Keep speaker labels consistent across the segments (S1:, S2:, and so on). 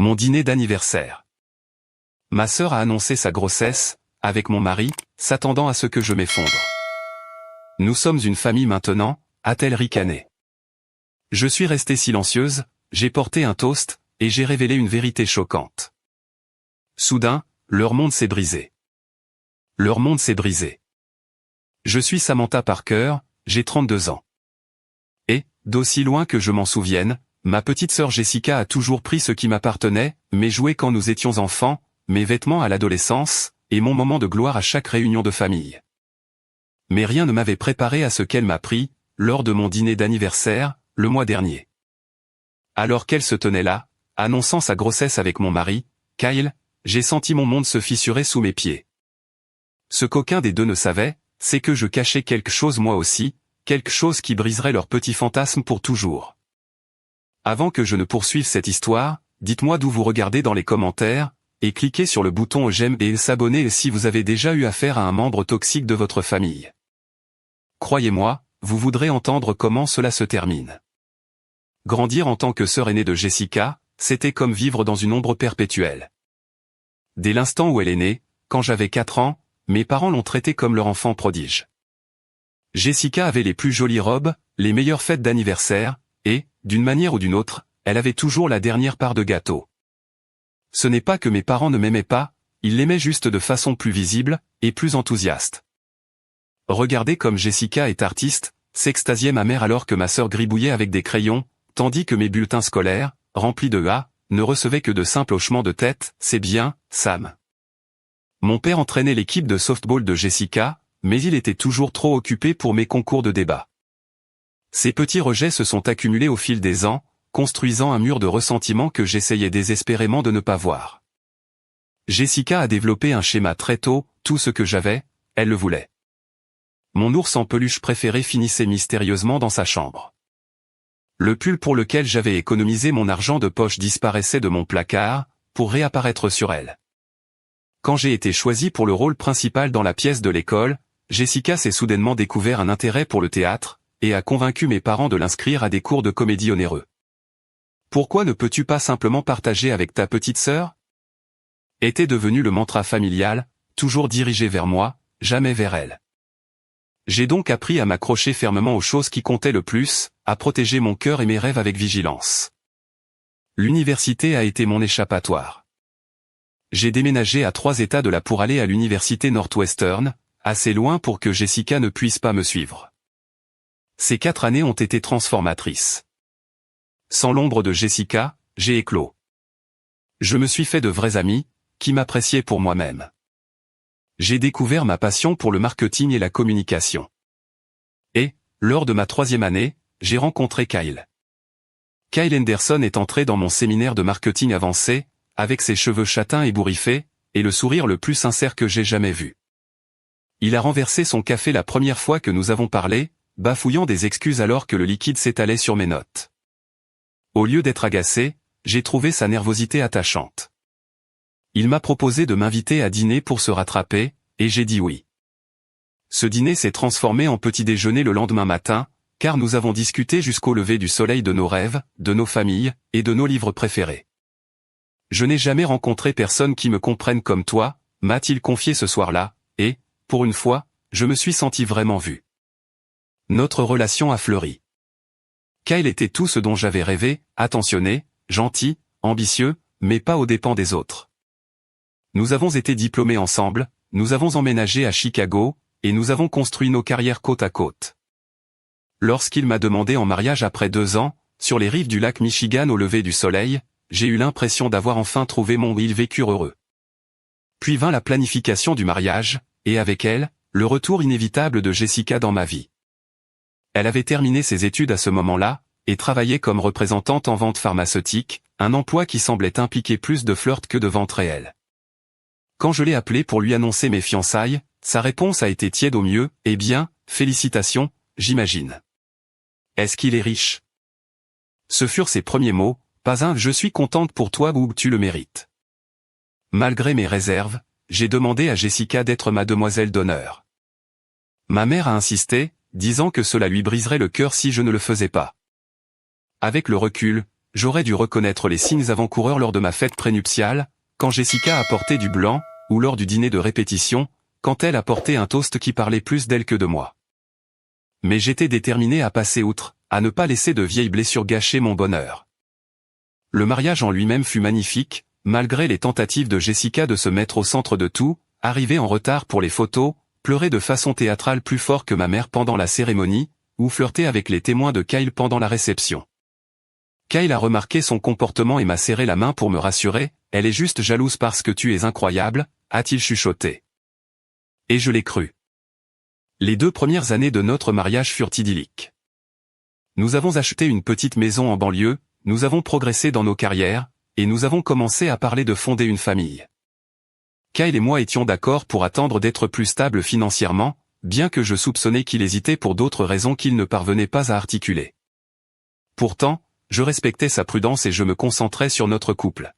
S1: Mon dîner d'anniversaire. Ma sœur a annoncé sa grossesse, avec mon mari, s'attendant à ce que je m'effondre. Nous sommes une famille maintenant, a-t-elle ricané. Je suis restée silencieuse, j'ai porté un toast, et j'ai révélé une vérité choquante. Soudain, leur monde s'est brisé. Leur monde s'est brisé. Je suis Samantha Parker, j'ai 32 ans. Et, d'aussi loin que je m'en souvienne, ma petite sœur Jessica a toujours pris ce qui m'appartenait, mes jouets quand nous étions enfants, mes vêtements à l'adolescence, et mon moment de gloire à chaque réunion de famille. Mais rien ne m'avait préparé à ce qu'elle m'a pris, lors de mon dîner d'anniversaire, le mois dernier. Alors qu'elle se tenait là, annonçant sa grossesse avec mon mari, Kyle, j'ai senti mon monde se fissurer sous mes pieds. Ce qu'aucun des deux ne savait, c'est que je cachais quelque chose moi aussi, quelque chose qui briserait leur petit fantasme pour toujours. Avant que je ne poursuive cette histoire, dites-moi d'où vous regardez dans les commentaires, et cliquez sur le bouton j'aime et s'abonner si vous avez déjà eu affaire à un membre toxique de votre famille. Croyez-moi, vous voudrez entendre comment cela se termine. Grandir en tant que sœur aînée de Jessica, c'était comme vivre dans une ombre perpétuelle. Dès l'instant où elle est née, quand j'avais 4 ans, mes parents l'ont traitée comme leur enfant prodige. Jessica avait les plus jolies robes, les meilleures fêtes d'anniversaire, et, d'une manière ou d'une autre, elle avait toujours la dernière part de gâteau. Ce n'est pas que mes parents ne m'aimaient pas, ils l'aimaient juste de façon plus visible, et plus enthousiaste. Regardez comme Jessica est artiste, s'extasiait ma mère alors que ma sœur gribouillait avec des crayons, tandis que mes bulletins scolaires, remplis de A, ne recevaient que de simples hochements de tête, c'est bien, Sam. Mon père entraînait l'équipe de softball de Jessica, mais il était toujours trop occupé pour mes concours de débat. Ces petits rejets se sont accumulés au fil des ans, construisant un mur de ressentiment que j'essayais désespérément de ne pas voir. Jessica a développé un schéma très tôt, tout ce que j'avais, elle le voulait. Mon ours en peluche préféré finissait mystérieusement dans sa chambre. Le pull pour lequel j'avais économisé mon argent de poche disparaissait de mon placard, pour réapparaître sur elle. Quand j'ai été choisi pour le rôle principal dans la pièce de l'école, Jessica s'est soudainement découvert un intérêt pour le théâtre, et a convaincu mes parents de l'inscrire à des cours de comédie onéreux. Pourquoi ne peux-tu pas simplement partager avec ta petite sœur? Était devenu le mantra familial, toujours dirigé vers moi, jamais vers elle. J'ai donc appris à m'accrocher fermement aux choses qui comptaient le plus, à protéger mon cœur et mes rêves avec vigilance. L'université a été mon échappatoire. J'ai déménagé à 3 États de là pour aller à l'université Northwestern, assez loin pour que Jessica ne puisse pas me suivre. Ces 4 années ont été transformatrices. Sans l'ombre de Jessica, j'ai éclos. Je me suis fait de vrais amis, qui m'appréciaient pour moi-même. J'ai découvert ma passion pour le marketing et la communication. Et, lors de ma 3e année, j'ai rencontré Kyle. Kyle Henderson est entré dans mon séminaire de marketing avancé, avec ses cheveux châtains ébouriffés, et le sourire le plus sincère que j'ai jamais vu. Il a renversé son café la première fois que nous avons parlé, bafouillant des excuses alors que le liquide s'étalait sur mes notes. Au lieu d'être agacé, j'ai trouvé sa nervosité attachante. Il m'a proposé de m'inviter à dîner pour se rattraper, et j'ai dit oui. Ce dîner s'est transformé en petit déjeuner le lendemain matin, car nous avons discuté jusqu'au lever du soleil de nos rêves, de nos familles, et de nos livres préférés. Je n'ai jamais rencontré personne qui me comprenne comme toi, m'a-t-il confié ce soir-là, et, pour une fois, je me suis senti vraiment vu. Notre relation a fleuri. Kyle était tout ce dont j'avais rêvé, attentionné, gentil, ambitieux, mais pas aux dépens des autres. Nous avons été diplômés ensemble, nous avons emménagé à Chicago, et nous avons construit nos carrières côte à côte. Lorsqu'il m'a demandé en mariage après 2 ans, sur les rives du lac Michigan au lever du soleil, j'ai eu l'impression d'avoir enfin trouvé mon ils vécurent heureux. Puis vint la planification du mariage, et avec elle, le retour inévitable de Jessica dans ma vie. Elle avait terminé ses études à ce moment-là, et travaillait comme représentante en vente pharmaceutique, un emploi qui semblait impliquer plus de flirt que de vente réelle. Quand je l'ai appelée pour lui annoncer mes fiançailles, sa réponse a été tiède au mieux, eh bien, félicitations, j'imagine. Est-ce qu'il est riche? Ce furent ses premiers mots, pas un « je suis contente pour toi » ou « tu le mérites ». Malgré mes réserves, j'ai demandé à Jessica d'être ma demoiselle d'honneur. Ma mère a insisté, disant que cela lui briserait le cœur si je ne le faisais pas. Avec le recul, j'aurais dû reconnaître les signes avant-coureurs lors de ma fête prénuptiale, quand Jessica a porté du blanc, ou lors du dîner de répétition, quand elle a porté un toast qui parlait plus d'elle que de moi. Mais j'étais déterminé à passer outre, à ne pas laisser de vieilles blessures gâcher mon bonheur. Le mariage en lui-même fut magnifique, malgré les tentatives de Jessica de se mettre au centre de tout, arriver en retard pour les photos, pleurer de façon théâtrale plus fort que ma mère pendant la cérémonie, ou flirter avec les témoins de Kyle pendant la réception. Kyle a remarqué son comportement et m'a serré la main pour me rassurer, « Elle est juste jalouse parce que tu es incroyable », a-t-il chuchoté. Et je l'ai cru. Les 2 premières années de notre mariage furent idylliques. Nous avons acheté une petite maison en banlieue, nous avons progressé dans nos carrières, et nous avons commencé à parler de fonder une famille. Kyle et moi étions d'accord pour attendre d'être plus stables financièrement, bien que je soupçonnais qu'il hésitait pour d'autres raisons qu'il ne parvenait pas à articuler. Pourtant, je respectais sa prudence et je me concentrais sur notre couple.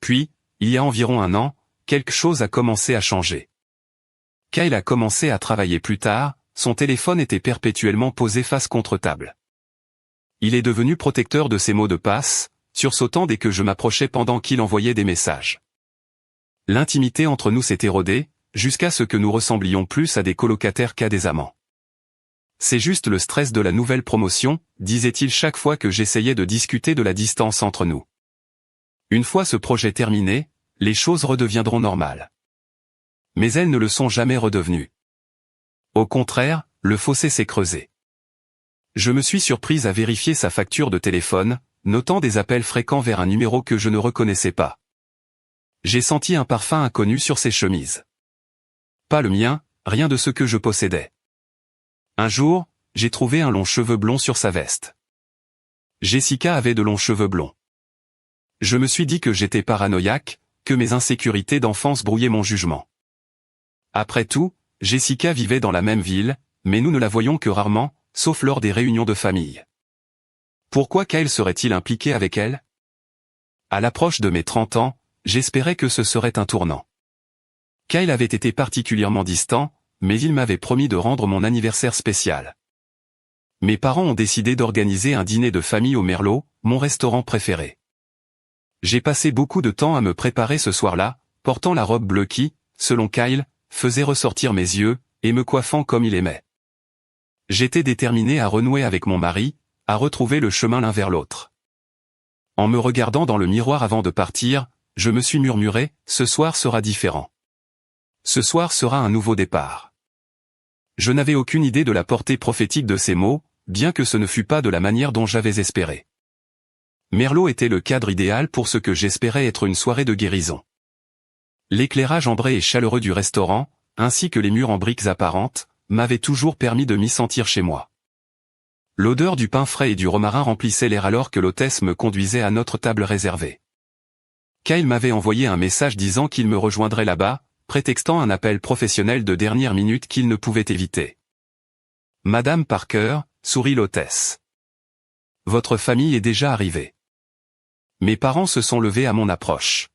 S1: Puis, il y a environ 1 an, quelque chose a commencé à changer. Kyle a commencé à travailler plus tard, son téléphone était perpétuellement posé face contre table. Il est devenu protecteur de ses mots de passe, sursautant dès que je m'approchais pendant qu'il envoyait des messages. L'intimité entre nous s'est érodée, jusqu'à ce que nous ressemblions plus à des colocataires qu'à des amants. C'est juste le stress de la nouvelle promotion, disait-il chaque fois que j'essayais de discuter de la distance entre nous. Une fois ce projet terminé, les choses redeviendront normales. Mais elles ne le sont jamais redevenues. Au contraire, le fossé s'est creusé. Je me suis surprise à vérifier sa facture de téléphone, notant des appels fréquents vers un numéro que je ne reconnaissais pas. J'ai senti un parfum inconnu sur ses chemises. Pas le mien, rien de ce que je possédais. Un jour, j'ai trouvé un long cheveu blond sur sa veste. Jessica avait de longs cheveux blonds. Je me suis dit que j'étais paranoïaque, que mes insécurités d'enfance brouillaient mon jugement. Après tout, Jessica vivait dans la même ville, mais nous ne la voyions que rarement, sauf lors des réunions de famille. Pourquoi Kyle serait-il impliqué avec elle? À l'approche de mes 30 ans, j'espérais que ce serait un tournant. Kyle avait été particulièrement distant, mais il m'avait promis de rendre mon anniversaire spécial. Mes parents ont décidé d'organiser un dîner de famille au Merlot, mon restaurant préféré. J'ai passé beaucoup de temps à me préparer ce soir-là, portant la robe bleue qui, selon Kyle, faisait ressortir mes yeux, et me coiffant comme il aimait. J'étais déterminé à renouer avec mon mari, à retrouver le chemin l'un vers l'autre. En me regardant dans le miroir avant de partir, je me suis murmuré, ce soir sera différent. Ce soir sera un nouveau départ. Je n'avais aucune idée de la portée prophétique de ces mots, bien que ce ne fût pas de la manière dont j'avais espéré. Merlot était le cadre idéal pour ce que j'espérais être une soirée de guérison. L'éclairage ambré et chaleureux du restaurant, ainsi que les murs en briques apparentes, m'avaient toujours permis de m'y sentir chez moi. L'odeur du pain frais et du romarin remplissait l'air alors que l'hôtesse me conduisait à notre table réservée. Kyle m'avait envoyé un message disant qu'il me rejoindrait là-bas, prétextant un appel professionnel de dernière minute qu'il ne pouvait éviter. « Madame Parker », sourit l'hôtesse. « Votre famille est déjà arrivée. » Mes parents se sont levés à mon approche.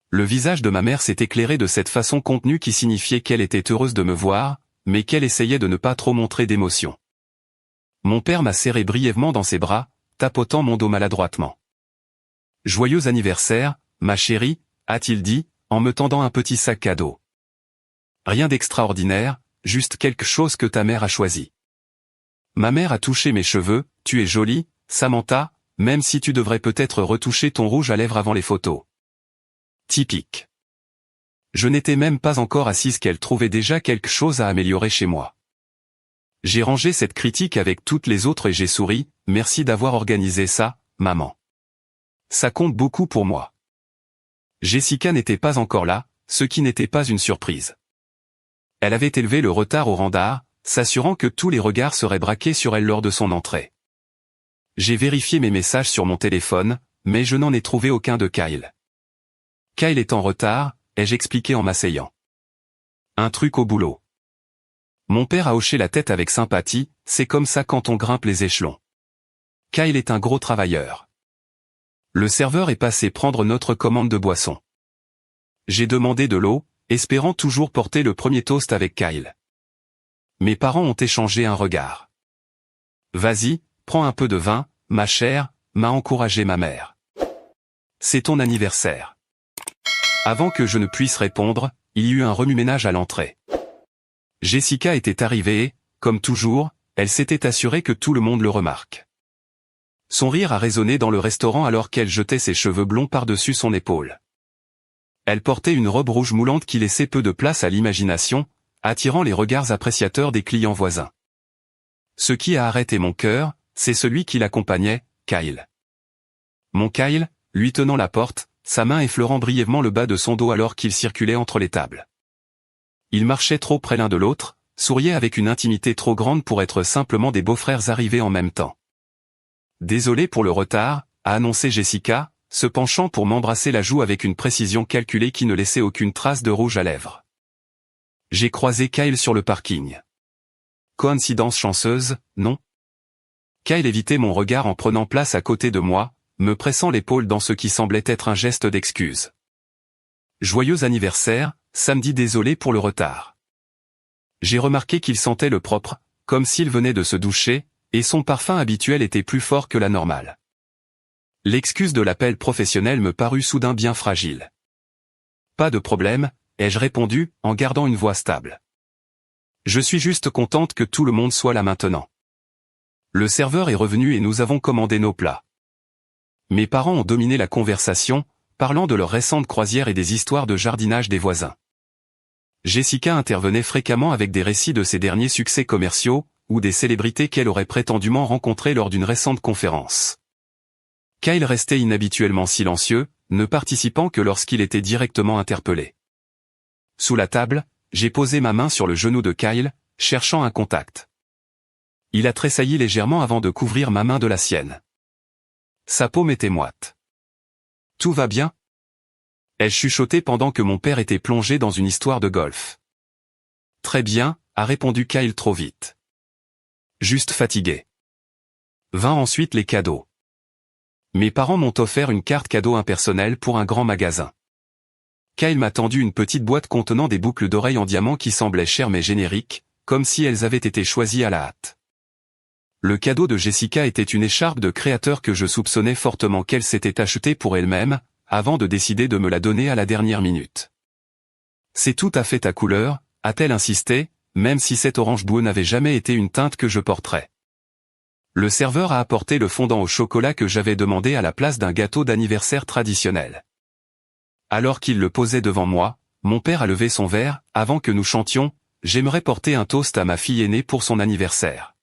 S1: Le visage de ma mère s'est éclairé de cette façon contenue qui signifiait qu'elle était heureuse de me voir, mais qu'elle essayait de ne pas trop montrer d'émotion. Mon père m'a serré brièvement dans ses bras, tapotant mon dos maladroitement. « Joyeux anniversaire, ma chérie », a-t-il dit, en me tendant un petit sac cadeau. Rien d'extraordinaire, juste quelque chose que ta mère a choisi. Ma mère a touché mes cheveux, tu es jolie, Samantha, même si tu devrais peut-être retoucher ton rouge à lèvres avant les photos. Typique. Je n'étais même pas encore assise qu'elle trouvait déjà quelque chose à améliorer chez moi. J'ai rangé cette critique avec toutes les autres et j'ai souri, merci d'avoir organisé ça, maman. Ça compte beaucoup pour moi. Jessica n'était pas encore là, ce qui n'était pas une surprise. Elle avait élevé le retard au rang d'art, s'assurant que tous les regards seraient braqués sur elle lors de son entrée. J'ai vérifié mes messages sur mon téléphone, mais je n'en ai trouvé aucun de Kyle. Kyle est en retard, ai-je expliqué en m'asseyant. Un truc au boulot. Mon père a hoché la tête avec sympathie, c'est comme ça quand on grimpe les échelons. Kyle est un gros travailleur. Le serveur est passé prendre notre commande de boisson. J'ai demandé de l'eau, espérant toujours porter le premier toast avec Kyle. Mes parents ont échangé un regard. Vas-y, prends un peu de vin, ma chère, m'a encouragé ma mère. C'est ton anniversaire. Avant que je ne puisse répondre, il y eut un remue-ménage à l'entrée. Jessica était arrivée et, comme toujours, elle s'était assurée que tout le monde le remarque. Son rire a résonné dans le restaurant alors qu'elle jetait ses cheveux blonds par-dessus son épaule. Elle portait une robe rouge moulante qui laissait peu de place à l'imagination, attirant les regards appréciateurs des clients voisins. Ce qui a arrêté mon cœur, c'est celui qui l'accompagnait, Kyle. Mon Kyle, lui tenant la porte, sa main effleurant brièvement le bas de son dos alors qu'il circulait entre les tables. Ils marchaient trop près l'un de l'autre, souriaient avec une intimité trop grande pour être simplement des beaux-frères arrivés en même temps. Désolé pour le retard, a annoncé Jessica, se penchant pour m'embrasser la joue avec une précision calculée qui ne laissait aucune trace de rouge à lèvres. J'ai croisé Kyle sur le parking. Coïncidence chanceuse, non? Kyle évitait mon regard en prenant place à côté de moi, me pressant l'épaule dans ce qui semblait être un geste d'excuse. Joyeux anniversaire, samedi, désolé pour le retard. J'ai remarqué qu'il sentait le propre, comme s'il venait de se doucher, et son parfum habituel était plus fort que la normale. L'excuse de l'appel professionnel me parut soudain bien fragile. Pas de problème, ai-je répondu, en gardant une voix stable. Je suis juste contente que tout le monde soit là maintenant. Le serveur est revenu et nous avons commandé nos plats. Mes parents ont dominé la conversation, parlant de leur récente croisière et des histoires de jardinage des voisins. Jessica intervenait fréquemment avec des récits de ses derniers succès commerciaux, ou des célébrités qu'elle aurait prétendument rencontrées lors d'une récente conférence. Kyle restait inhabituellement silencieux, ne participant que lorsqu'il était directement interpellé. Sous la table, j'ai posé ma main sur le genou de Kyle, cherchant un contact. Il a tressailli légèrement avant de couvrir ma main de la sienne. Sa paume était moite. « Tout va bien ?» Elle chuchotait pendant que mon père était plongé dans une histoire de golf. « Très bien », a répondu Kyle trop vite. Juste fatigué. Vint ensuite les cadeaux. Mes parents m'ont offert une carte cadeau impersonnelle pour un grand magasin. Kyle m'a tendu une petite boîte contenant des boucles d'oreilles en diamant qui semblaient chères mais génériques, comme si elles avaient été choisies à la hâte. Le cadeau de Jessica était une écharpe de créateur que je soupçonnais fortement qu'elle s'était achetée pour elle-même, avant de décider de me la donner à la dernière minute. C'est tout à fait ta couleur, a-t-elle insisté, même si cet orange bleu n'avait jamais été une teinte que je porterais. Le serveur a apporté le fondant au chocolat que j'avais demandé à la place d'un gâteau d'anniversaire traditionnel. Alors qu'il le posait devant moi, mon père a levé son verre, avant que nous chantions, « J'aimerais porter un toast à ma fille aînée pour son anniversaire.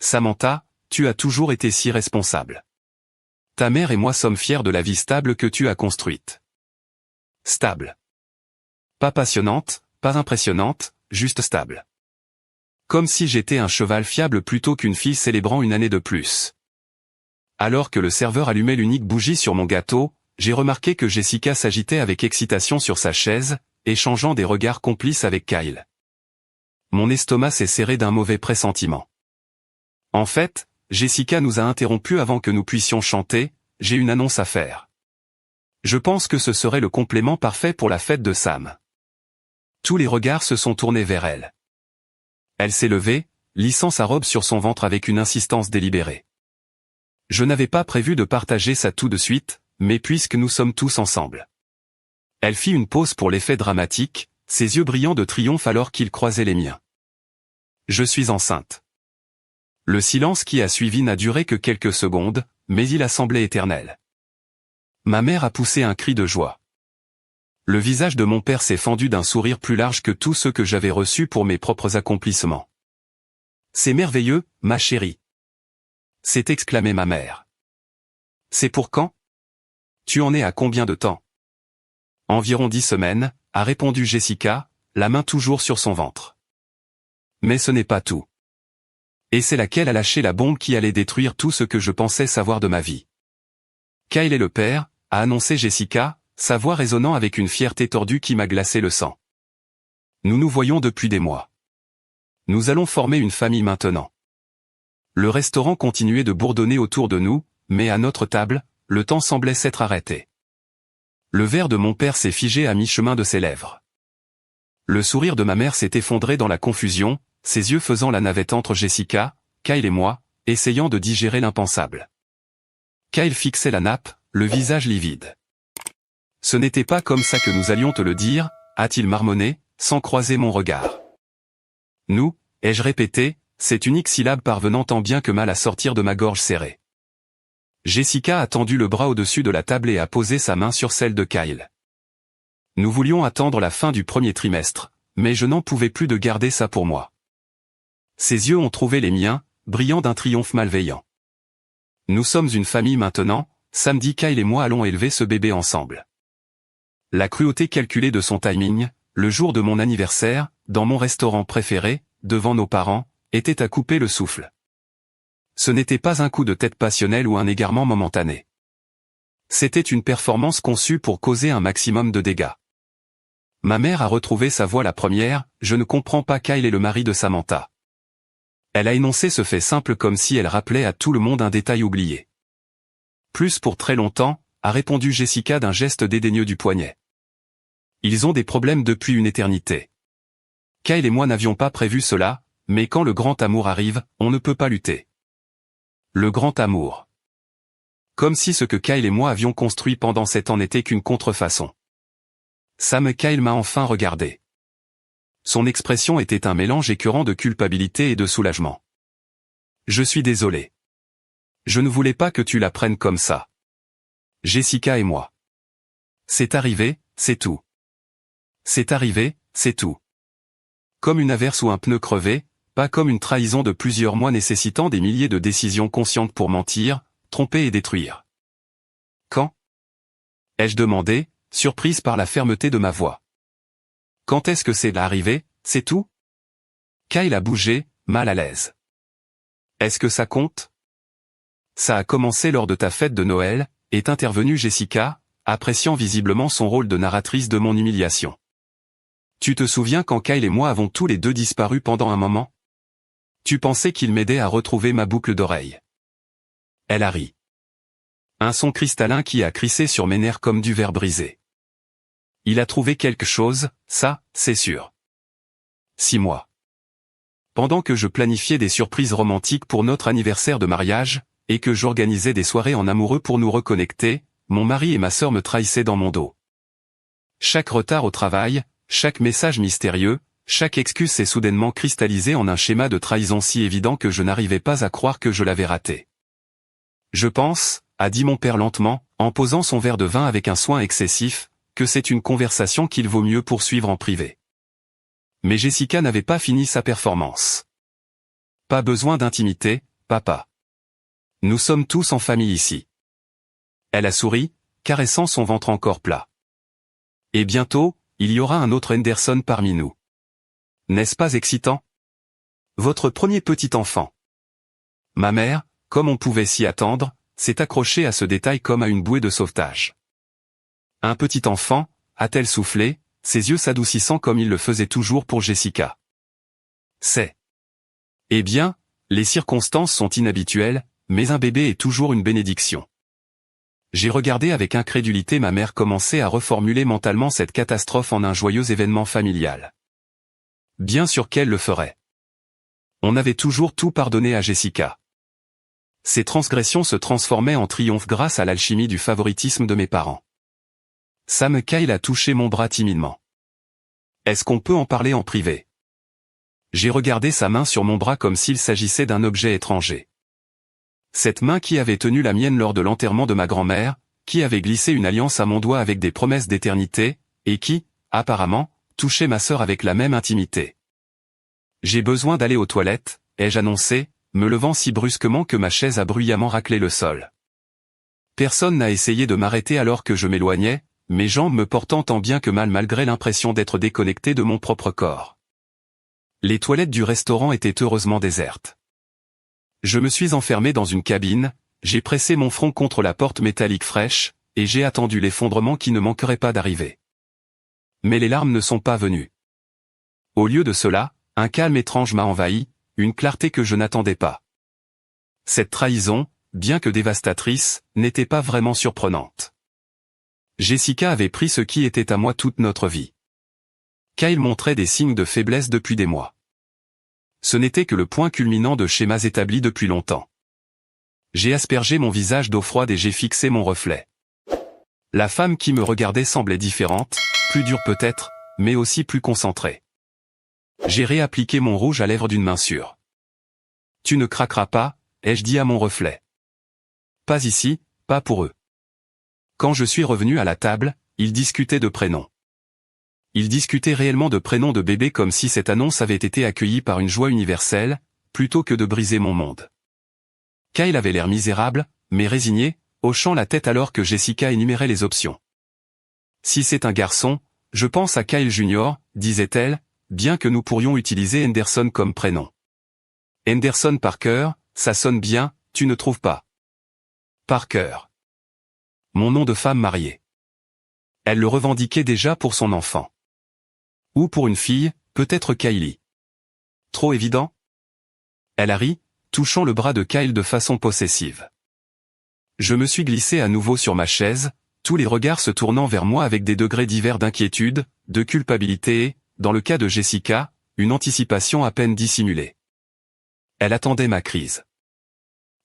S1: Samantha, tu as toujours été si responsable. Ta mère et moi sommes fiers de la vie stable que tu as construite. » Stable. Pas passionnante, pas impressionnante, juste stable. Comme si j'étais un cheval fiable plutôt qu'une fille célébrant une année de plus. Alors que le serveur allumait l'unique bougie sur mon gâteau, j'ai remarqué que Jessica s'agitait avec excitation sur sa chaise, échangeant des regards complices avec Kyle. Mon estomac s'est serré d'un mauvais pressentiment. En fait, Jessica nous a interrompus avant que nous puissions chanter, j'ai une annonce à faire. Je pense que ce serait le complément parfait pour la fête de Sam. Tous les regards se sont tournés vers elle. Elle s'est levée, lissant sa robe sur son ventre avec une insistance délibérée. Je n'avais pas prévu de partager ça tout de suite, mais puisque nous sommes tous ensemble. Elle fit une pause pour l'effet dramatique, ses yeux brillants de triomphe alors qu'il croisait les miens. Je suis enceinte. Le silence qui a suivi n'a duré que quelques secondes, mais il a semblé éternel. Ma mère a poussé un cri de joie. Le visage de mon père s'est fendu d'un sourire plus large que tous ceux que j'avais reçus pour mes propres accomplissements. « C'est merveilleux, ma chérie !» s'est exclamée ma mère. « C'est pour quand ? Tu en es à combien de temps ? » Environ 10 semaines, a répondu Jessica, la main toujours sur son ventre. Mais ce n'est pas tout. Et c'est là qu'elle a lâché la bombe qui allait détruire tout ce que je pensais savoir de ma vie. Kyle est le père, a annoncé Jessica, sa voix résonnant avec une fierté tordue qui m'a glacé le sang. Nous nous voyons depuis des mois. Nous allons former une famille maintenant. Le restaurant continuait de bourdonner autour de nous, mais à notre table, le temps semblait s'être arrêté. Le verre de mon père s'est figé à mi-chemin de ses lèvres. Le sourire de ma mère s'est effondré dans la confusion, ses yeux faisant la navette entre Jessica, Kyle et moi, essayant de digérer l'impensable. Kyle fixait la nappe, le visage livide. Ce n'était pas comme ça que nous allions te le dire, a-t-il marmonné, sans croiser mon regard. Nous, ai-je répété, cette unique syllabe parvenant tant bien que mal à sortir de ma gorge serrée. Jessica a tendu le bras au-dessus de la table et a posé sa main sur celle de Kyle. Nous voulions attendre la fin du premier trimestre, mais je n'en pouvais plus de garder ça pour moi. Ses yeux ont trouvé les miens, brillant d'un triomphe malveillant. Nous sommes une famille maintenant, samedi Kyle et moi allons élever ce bébé ensemble. La cruauté calculée de son timing, le jour de mon anniversaire, dans mon restaurant préféré, devant nos parents, était à couper le souffle. Ce n'était pas un coup de tête passionnel ou un égarement momentané. C'était une performance conçue pour causer un maximum de dégâts. Ma mère a retrouvé sa voix la première, je ne comprends pas Kyle est le mari de Samantha. Elle a énoncé ce fait simple comme si elle rappelait à tout le monde un détail oublié. Plus pour très longtemps, a répondu Jessica d'un geste dédaigneux du poignet. Ils ont des problèmes depuis une éternité. Kyle et moi n'avions pas prévu cela, mais quand le grand amour arrive, on ne peut pas lutter. Le grand amour. Comme si ce que Kyle et moi avions construit pendant 7 ans n'était qu'une contrefaçon. Sam Kyle m'a enfin regardé. Son expression était un mélange écœurant de culpabilité et de soulagement. Je suis désolé. Je ne voulais pas que tu la prennes comme ça. Jessica et moi. C'est arrivé, c'est tout. C'est arrivé, c'est tout. Comme une averse ou un pneu crevé, pas comme une trahison de plusieurs mois nécessitant des milliers de décisions conscientes pour mentir, tromper et détruire. Quand ? Ai-je demandé, surprise par la fermeté de ma voix. Quand est-ce que c'est arrivé, c'est tout ? Kyle a bougé, mal à l'aise. Est-ce que ça compte ? Ça a commencé lors de ta fête de Noël, est intervenue Jessica, appréciant visiblement son rôle de narratrice de mon humiliation. Tu te souviens quand Kyle et moi avons tous les deux disparu pendant un moment ? Tu pensais qu'il m'aidait à retrouver ma boucle d'oreille. Elle a ri. Un son cristallin qui a crissé sur mes nerfs comme du verre brisé. Il a trouvé quelque chose, ça, c'est sûr. 6 mois. Pendant que je planifiais des surprises romantiques pour notre anniversaire de mariage, et que j'organisais des soirées en amoureux pour nous reconnecter, mon mari et ma sœur me trahissaient dans mon dos. Chaque retard au travail, chaque message mystérieux, chaque excuse s'est soudainement cristallisé en un schéma de trahison si évident que je n'arrivais pas à croire que je l'avais raté. Je pense, a dit mon père lentement, en posant son verre de vin avec un soin excessif, que c'est une conversation qu'il vaut mieux poursuivre en privé. Mais Jessica n'avait pas fini sa performance. Pas besoin d'intimité, papa. Nous sommes tous en famille ici. Elle a souri, caressant son ventre encore plat. Et bientôt, il y aura un autre Henderson parmi nous. N'est-ce pas excitant ? Votre premier petit enfant. Ma mère, comme on pouvait s'y attendre, s'est accrochée à ce détail comme à une bouée de sauvetage. Un petit enfant, a-t-elle soufflé, ses yeux s'adoucissant comme il le faisait toujours pour Jessica. C'est. Eh bien, les circonstances sont inhabituelles, mais un bébé est toujours une bénédiction. J'ai regardé avec incrédulité ma mère commencer à reformuler mentalement cette catastrophe en un joyeux événement familial. Bien sûr qu'elle le ferait. On avait toujours tout pardonné à Jessica. Ses transgressions se transformaient en triomphe grâce à l'alchimie du favoritisme de mes parents. Sam Kyle a touché mon bras timidement. Est-ce qu'on peut en parler en privé ? J'ai regardé sa main sur mon bras comme s'il s'agissait d'un objet étranger. Cette main qui avait tenu la mienne lors de l'enterrement de ma grand-mère, qui avait glissé une alliance à mon doigt avec des promesses d'éternité, et qui, apparemment, touchait ma sœur avec la même intimité. J'ai besoin d'aller aux toilettes, ai-je annoncé, me levant si brusquement que ma chaise a bruyamment raclé le sol. Personne n'a essayé de m'arrêter alors que je m'éloignais, mes jambes me portant tant bien que mal malgré l'impression d'être déconnecté de mon propre corps. Les toilettes du restaurant étaient heureusement désertes. Je me suis enfermé dans une cabine, j'ai pressé mon front contre la porte métallique fraîche, et j'ai attendu l'effondrement qui ne manquerait pas d'arriver. Mais les larmes ne sont pas venues. Au lieu de cela, un calme étrange m'a envahi, une clarté que je n'attendais pas. Cette trahison, bien que dévastatrice, n'était pas vraiment surprenante. Jessica avait pris ce qui était à moi toute notre vie. Kyle montrait des signes de faiblesse depuis des mois. Ce n'était que le point culminant de schémas établis depuis longtemps. J'ai aspergé mon visage d'eau froide et j'ai fixé mon reflet. La femme qui me regardait semblait différente, plus dure peut-être, mais aussi plus concentrée. J'ai réappliqué mon rouge à lèvres d'une main sûre. « Tu ne craqueras pas », ai-je dit à mon reflet. « Pas ici, pas pour eux. » Quand je suis revenu à la table, ils discutaient de prénoms. Ils discutaient réellement de prénoms de bébé comme si cette annonce avait été accueillie par une joie universelle, plutôt que de briser mon monde. Kyle avait l'air misérable, mais résigné, hochant la tête alors que Jessica énumérait les options. « Si c'est un garçon, je pense à Kyle Jr., disait-elle, bien que nous pourrions utiliser Henderson comme prénom. Henderson Parker, ça sonne bien, tu ne trouves pas? Parker. Mon nom de femme mariée. Elle le revendiquait déjà pour son enfant. Ou pour une fille, peut-être Kylie. Trop évident? Elle a ri, touchant le bras de Kyle de façon possessive. Je me suis glissé à nouveau sur ma chaise, tous les regards se tournant vers moi avec des degrés divers d'inquiétude, de culpabilité et, dans le cas de Jessica, une anticipation à peine dissimulée. Elle attendait ma crise.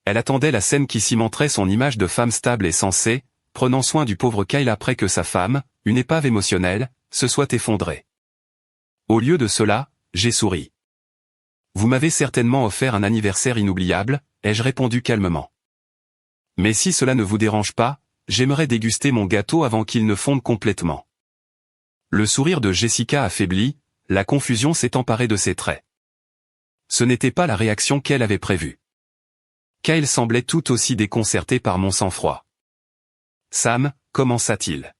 S1: Elle attendait la scène qui cimenterait son image de femme stable et sensée, prenant soin du pauvre Kyle après que sa femme, une épave émotionnelle, se soit effondrée. Au lieu de cela, j'ai souri. « Vous m'avez certainement offert un anniversaire inoubliable », ai-je répondu calmement. « Mais si cela ne vous dérange pas, j'aimerais déguster mon gâteau avant qu'il ne fonde complètement. » Le sourire de Jessica affaibli, la confusion s'est emparée de ses traits. Ce n'était pas la réaction qu'elle avait prévue. Kyle semblait tout aussi déconcerté par mon sang-froid. « Sam, commença-t-il.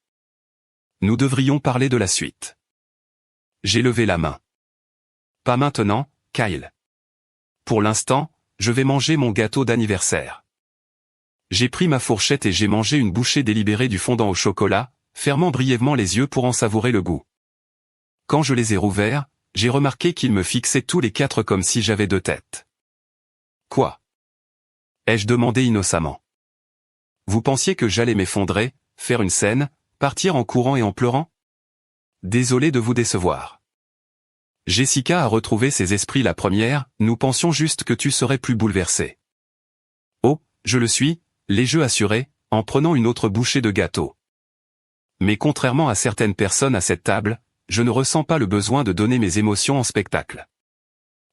S1: Nous devrions parler de la suite. » J'ai levé la main. « Pas maintenant, Kyle. Pour l'instant, je vais manger mon gâteau d'anniversaire. » J'ai pris ma fourchette et j'ai mangé une bouchée délibérée du fondant au chocolat, fermant brièvement les yeux pour en savourer le goût. Quand je les ai rouverts, j'ai remarqué qu'ils me fixaient tous les quatre comme si j'avais deux têtes. « Quoi ? » ai-je demandé innocemment. « Vous pensiez que j'allais m'effondrer, faire une scène, partir en courant et en pleurant ? Désolé de vous décevoir. » Jessica a retrouvé ses esprits la première, nous pensions juste que tu serais plus bouleversé. Oh, je le suis, les jeux assurés, en prenant une autre bouchée de gâteau. Mais contrairement à certaines personnes à cette table, je ne ressens pas le besoin de donner mes émotions en spectacle.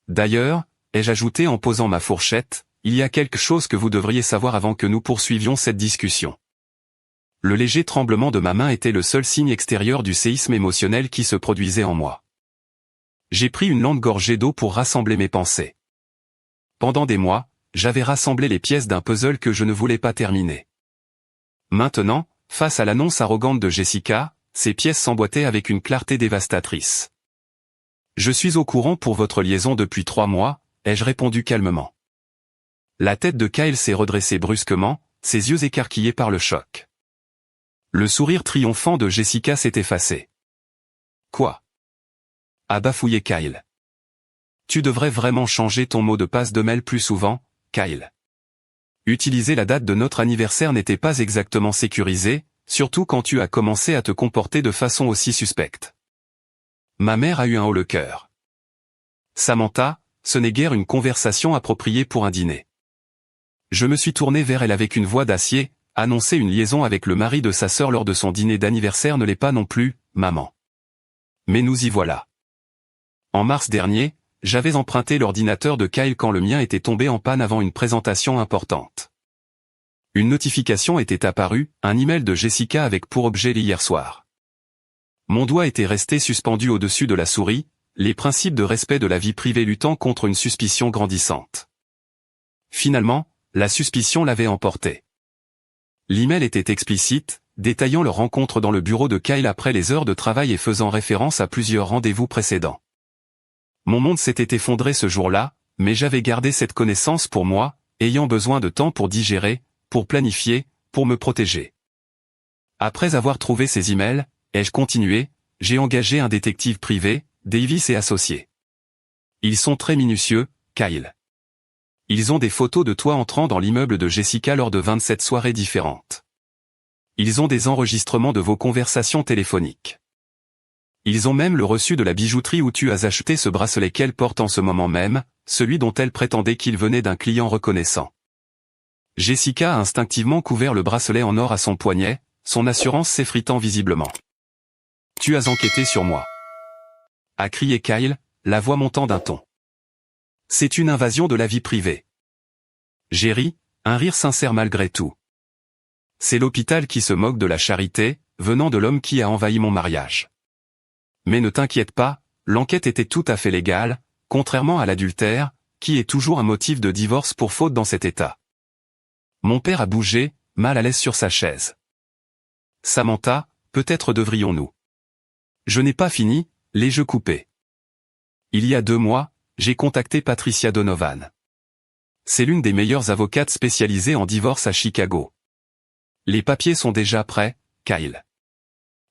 S1: D'ailleurs, ai-je ajouté en posant ma fourchette, il y a quelque chose que vous devriez savoir avant que nous poursuivions cette discussion. Le léger tremblement de ma main était le seul signe extérieur du séisme émotionnel qui se produisait en moi. J'ai pris une lente gorgée d'eau pour rassembler mes pensées. Pendant des mois, j'avais rassemblé les pièces d'un puzzle que je ne voulais pas terminer. Maintenant, face à l'annonce arrogante de Jessica, ces pièces s'emboîtaient avec une clarté dévastatrice. « Je suis au courant pour votre liaison depuis 3 mois, ai-je répondu calmement. La tête de Kyle s'est redressée brusquement, ses yeux écarquillés par le choc. Le sourire triomphant de Jessica s'est effacé. « Quoi ?» a bafouillé Kyle. « Tu devrais vraiment changer ton mot de passe de mail plus souvent, Kyle. Utiliser la date de notre anniversaire n'était pas exactement sécurisé, surtout quand tu as commencé à te comporter de façon aussi suspecte. » Ma mère a eu un haut le cœur. « Samantha, ce n'est guère une conversation appropriée pour un dîner. » Je me suis tourné vers elle avec une voix d'acier, annoncer une liaison avec le mari de sa sœur lors de son dîner d'anniversaire ne l'est pas non plus, maman. Mais nous y voilà. En mars dernier, j'avais emprunté l'ordinateur de Kyle quand le mien était tombé en panne avant une présentation importante. Une notification était apparue, un email de Jessica avec pour objet hier soir. Mon doigt était resté suspendu au-dessus de la souris, les principes de respect de la vie privée luttant contre une suspicion grandissante. Finalement, la suspicion l'avait emporté. L'email était explicite, détaillant leur rencontre dans le bureau de Kyle après les heures de travail et faisant référence à plusieurs rendez-vous précédents. Mon monde s'était effondré ce jour-là, mais j'avais gardé cette connaissance pour moi, ayant besoin de temps pour digérer, pour planifier, pour me protéger. Après avoir trouvé ces emails, ai-je continué, j'ai engagé un détective privé, Davis et associés. Ils sont très minutieux, Kyle. Ils ont des photos de toi entrant dans l'immeuble de Jessica lors de 27 soirées différentes. Ils ont des enregistrements de vos conversations téléphoniques. Ils ont même le reçu de la bijouterie où tu as acheté ce bracelet qu'elle porte en ce moment même, celui dont elle prétendait qu'il venait d'un client reconnaissant. Jessica a instinctivement couvert le bracelet en or à son poignet, son assurance s'effritant visiblement. « Tu as enquêté sur moi » a crié Kyle, la voix montant d'un ton. « C'est une invasion de la vie privée. » J'ai ri, un rire sincère malgré tout. C'est l'hôpital qui se moque de la charité, venant de l'homme qui a envahi mon mariage. Mais ne t'inquiète pas, l'enquête était tout à fait légale, contrairement à l'adultère, qui est toujours un motif de divorce pour faute dans cet état. Mon père a bougé, mal à l'aise sur sa chaise. Samantha, peut-être devrions-nous. Je n'ai pas fini, les jeux coupés. Il y a 2 mois, j'ai contacté Patricia Donovan. C'est l'une des meilleures avocates spécialisées en divorce à Chicago. Les papiers sont déjà prêts, Kyle.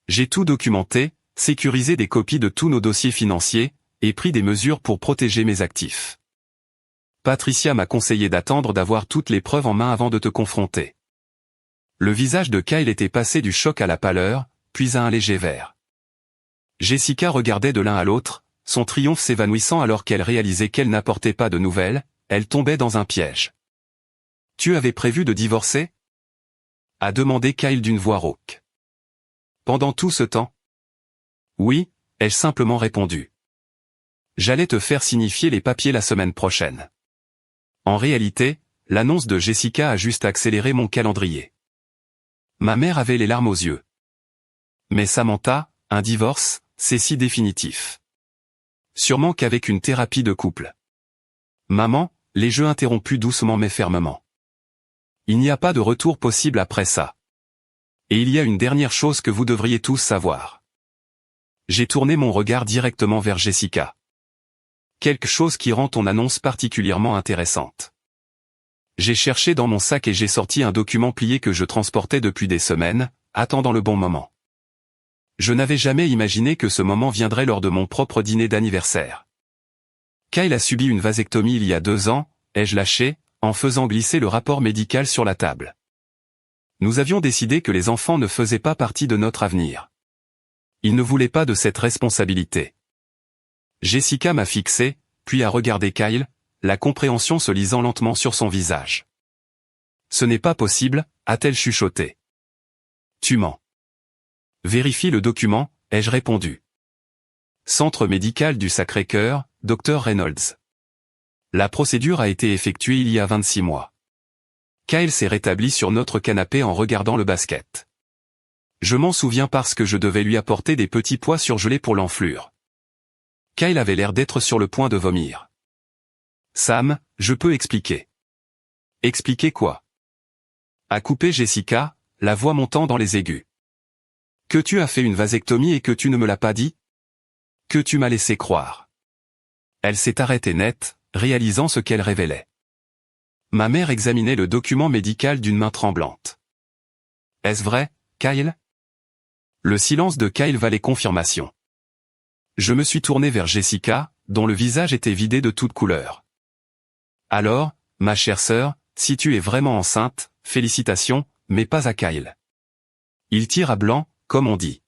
S1: J'ai tout documenté, sécurisé des copies de tous nos dossiers financiers, et pris des mesures pour protéger mes actifs. Patricia m'a conseillé d'attendre d'avoir toutes les preuves en main avant de te confronter. Le visage de Kyle était passé du choc à la pâleur, puis à un léger vert. Jessica regardait de l'un à l'autre, son triomphe s'évanouissant alors qu'elle réalisait qu'elle n'apportait pas de nouvelles, elle tombait dans un piège. « Tu avais prévu de divorcer ?» a demandé Kyle d'une voix rauque. Pendant tout ce temps ? Oui, ai-je simplement répondu. J'allais te faire signifier les papiers la semaine prochaine. En réalité, l'annonce de Jessica a juste accéléré mon calendrier. Ma mère avait les larmes aux yeux. Mais Samantha, un divorce, c'est si définitif. Sûrement qu'avec une thérapie de couple. Maman, les jeux interrompus doucement mais fermement. Il n'y a pas de retour possible après ça. Et il y a une dernière chose que vous devriez tous savoir. J'ai tourné mon regard directement vers Jessica. Quelque chose qui rend ton annonce particulièrement intéressante. J'ai cherché dans mon sac et j'ai sorti un document plié que je transportais depuis des semaines, attendant le bon moment. Je n'avais jamais imaginé que ce moment viendrait lors de mon propre dîner d'anniversaire. Kyle a subi une vasectomie il y a 2 ans, ai-je lâché, en faisant glisser le rapport médical sur la table. Nous avions décidé que les enfants ne faisaient pas partie de notre avenir. Ils ne voulaient pas de cette responsabilité. Jessica m'a fixé, puis a regardé Kyle, la compréhension se lisant lentement sur son visage. « Ce n'est pas possible », a-t-elle chuchoté. « Tu mens. » Vérifie le document, ai-je répondu. Centre médical du Sacré-Cœur, Dr Reynolds. La procédure a été effectuée il y a 26 mois. Kyle s'est rétabli sur notre canapé en regardant le basket. Je m'en souviens parce que je devais lui apporter des petits pois surgelés pour l'enflure. Kyle avait l'air d'être sur le point de vomir. Sam, je peux expliquer. Expliquer quoi? A coupé Jessica, la voix montant dans les aigus. Que tu as fait une vasectomie et que tu ne me l'as pas dit? Que tu m'as laissé croire. Elle s'est arrêtée net, réalisant ce qu'elle révélait. Ma mère examinait le document médical d'une main tremblante. Est-ce vrai, Kyle? Le silence de Kyle valait confirmation. Je me suis tourné vers Jessica, dont le visage était vidé de toute couleur. Alors, ma chère sœur, si tu es vraiment enceinte, félicitations, mais pas à Kyle. Il tire à blanc, comme on dit.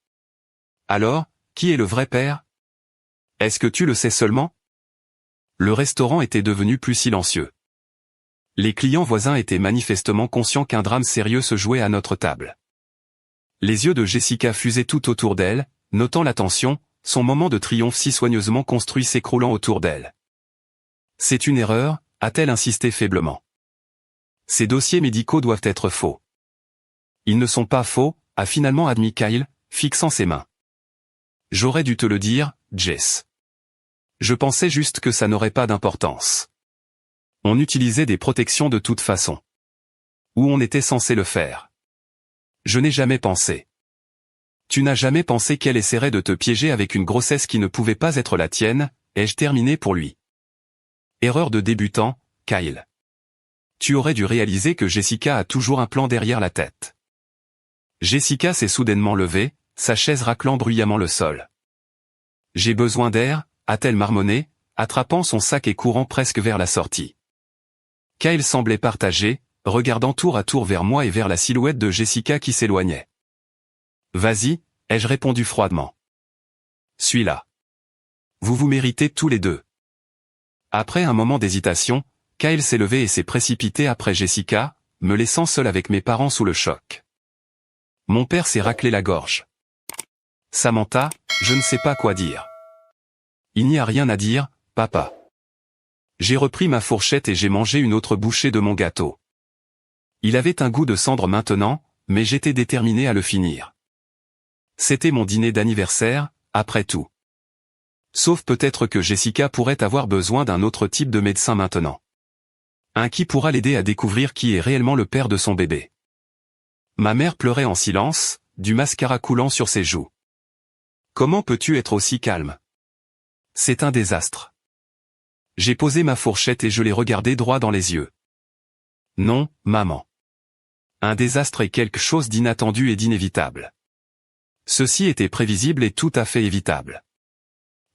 S1: Alors, qui est le vrai père? Est-ce que tu le sais seulement? Le restaurant était devenu plus silencieux. Les clients voisins étaient manifestement conscients qu'un drame sérieux se jouait à notre table. Les yeux de Jessica fusaient tout autour d'elle, notant la tension, son moment de triomphe si soigneusement construit s'écroulant autour d'elle. C'est une erreur, a-t-elle insisté faiblement. Ces dossiers médicaux doivent être faux. Ils ne sont pas faux, a finalement admis Kyle, fixant ses mains. J'aurais dû te le dire, Jess. Je pensais juste que ça n'aurait pas d'importance. On utilisait des protections de toute façon. Ou on était censé le faire. Je n'ai jamais pensé. Tu n'as jamais pensé qu'elle essaierait de te piéger avec une grossesse qui ne pouvait pas être la tienne, ai-je terminé pour lui. Erreur de débutant, Kyle. Tu aurais dû réaliser que Jessica a toujours un plan derrière la tête. Jessica s'est soudainement levée, sa chaise raclant bruyamment le sol. J'ai besoin d'air, a-t-elle marmonné, attrapant son sac et courant presque vers la sortie. Kyle semblait partagé, regardant tour à tour vers moi et vers la silhouette de Jessica qui s'éloignait. Vas-y, ai-je répondu froidement. Suis-là. Vous vous méritez tous les deux. Après un moment d'hésitation, Kyle s'est levé et s'est précipité après Jessica, me laissant seul avec mes parents sous le choc. Mon père s'est raclé la gorge. Samantha, je ne sais pas quoi dire. Il n'y a rien à dire, papa. J'ai repris ma fourchette et j'ai mangé une autre bouchée de mon gâteau. Il avait un goût de cendre maintenant, mais j'étais déterminé à le finir. C'était mon dîner d'anniversaire, après tout. Sauf peut-être que Jessica pourrait avoir besoin d'un autre type de médecin maintenant. Un qui pourra l'aider à découvrir qui est réellement le père de son bébé. Ma mère pleurait en silence, du mascara coulant sur ses joues. Comment peux-tu être aussi calme? C'est un désastre. J'ai posé ma fourchette et je l'ai regardée droit dans les yeux. Non, maman. Un désastre est quelque chose d'inattendu et d'inévitable. Ceci était prévisible et tout à fait évitable.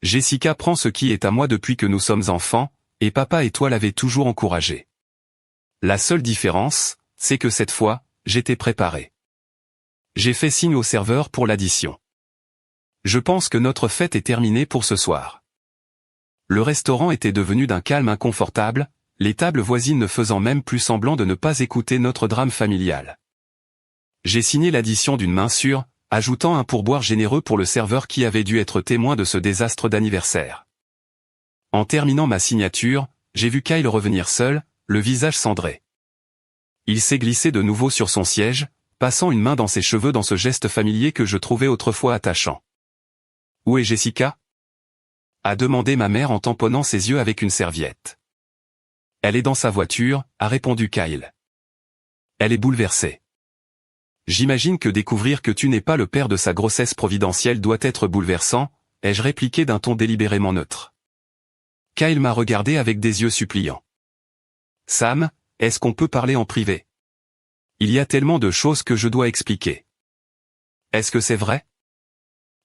S1: Jessica prend ce qui est à moi depuis que nous sommes enfants, et papa et toi l'avez toujours encouragé. La seule différence, c'est que cette fois, j'étais préparé. J'ai fait signe au serveur pour l'addition. Je pense que notre fête est terminée pour ce soir. Le restaurant était devenu d'un calme inconfortable, les tables voisines ne faisant même plus semblant de ne pas écouter notre drame familial. J'ai signé l'addition d'une main sûre, ajoutant un pourboire généreux pour le serveur qui avait dû être témoin de ce désastre d'anniversaire. En terminant ma signature, j'ai vu Kyle revenir seul, le visage cendré. Il s'est glissé de nouveau sur son siège, passant une main dans ses cheveux dans ce geste familier que je trouvais autrefois attachant. « Où est Jessica ?» a demandé ma mère en tamponnant ses yeux avec une serviette. « Elle est dans sa voiture », a répondu Kyle. Elle est bouleversée. J'imagine que découvrir que tu n'es pas le père de sa grossesse providentielle doit être bouleversant, ai-je répliqué d'un ton délibérément neutre. Kyle m'a regardé avec des yeux suppliants. Sam, est-ce qu'on peut parler en privé? Il y a tellement de choses que je dois expliquer. Est-ce que c'est vrai?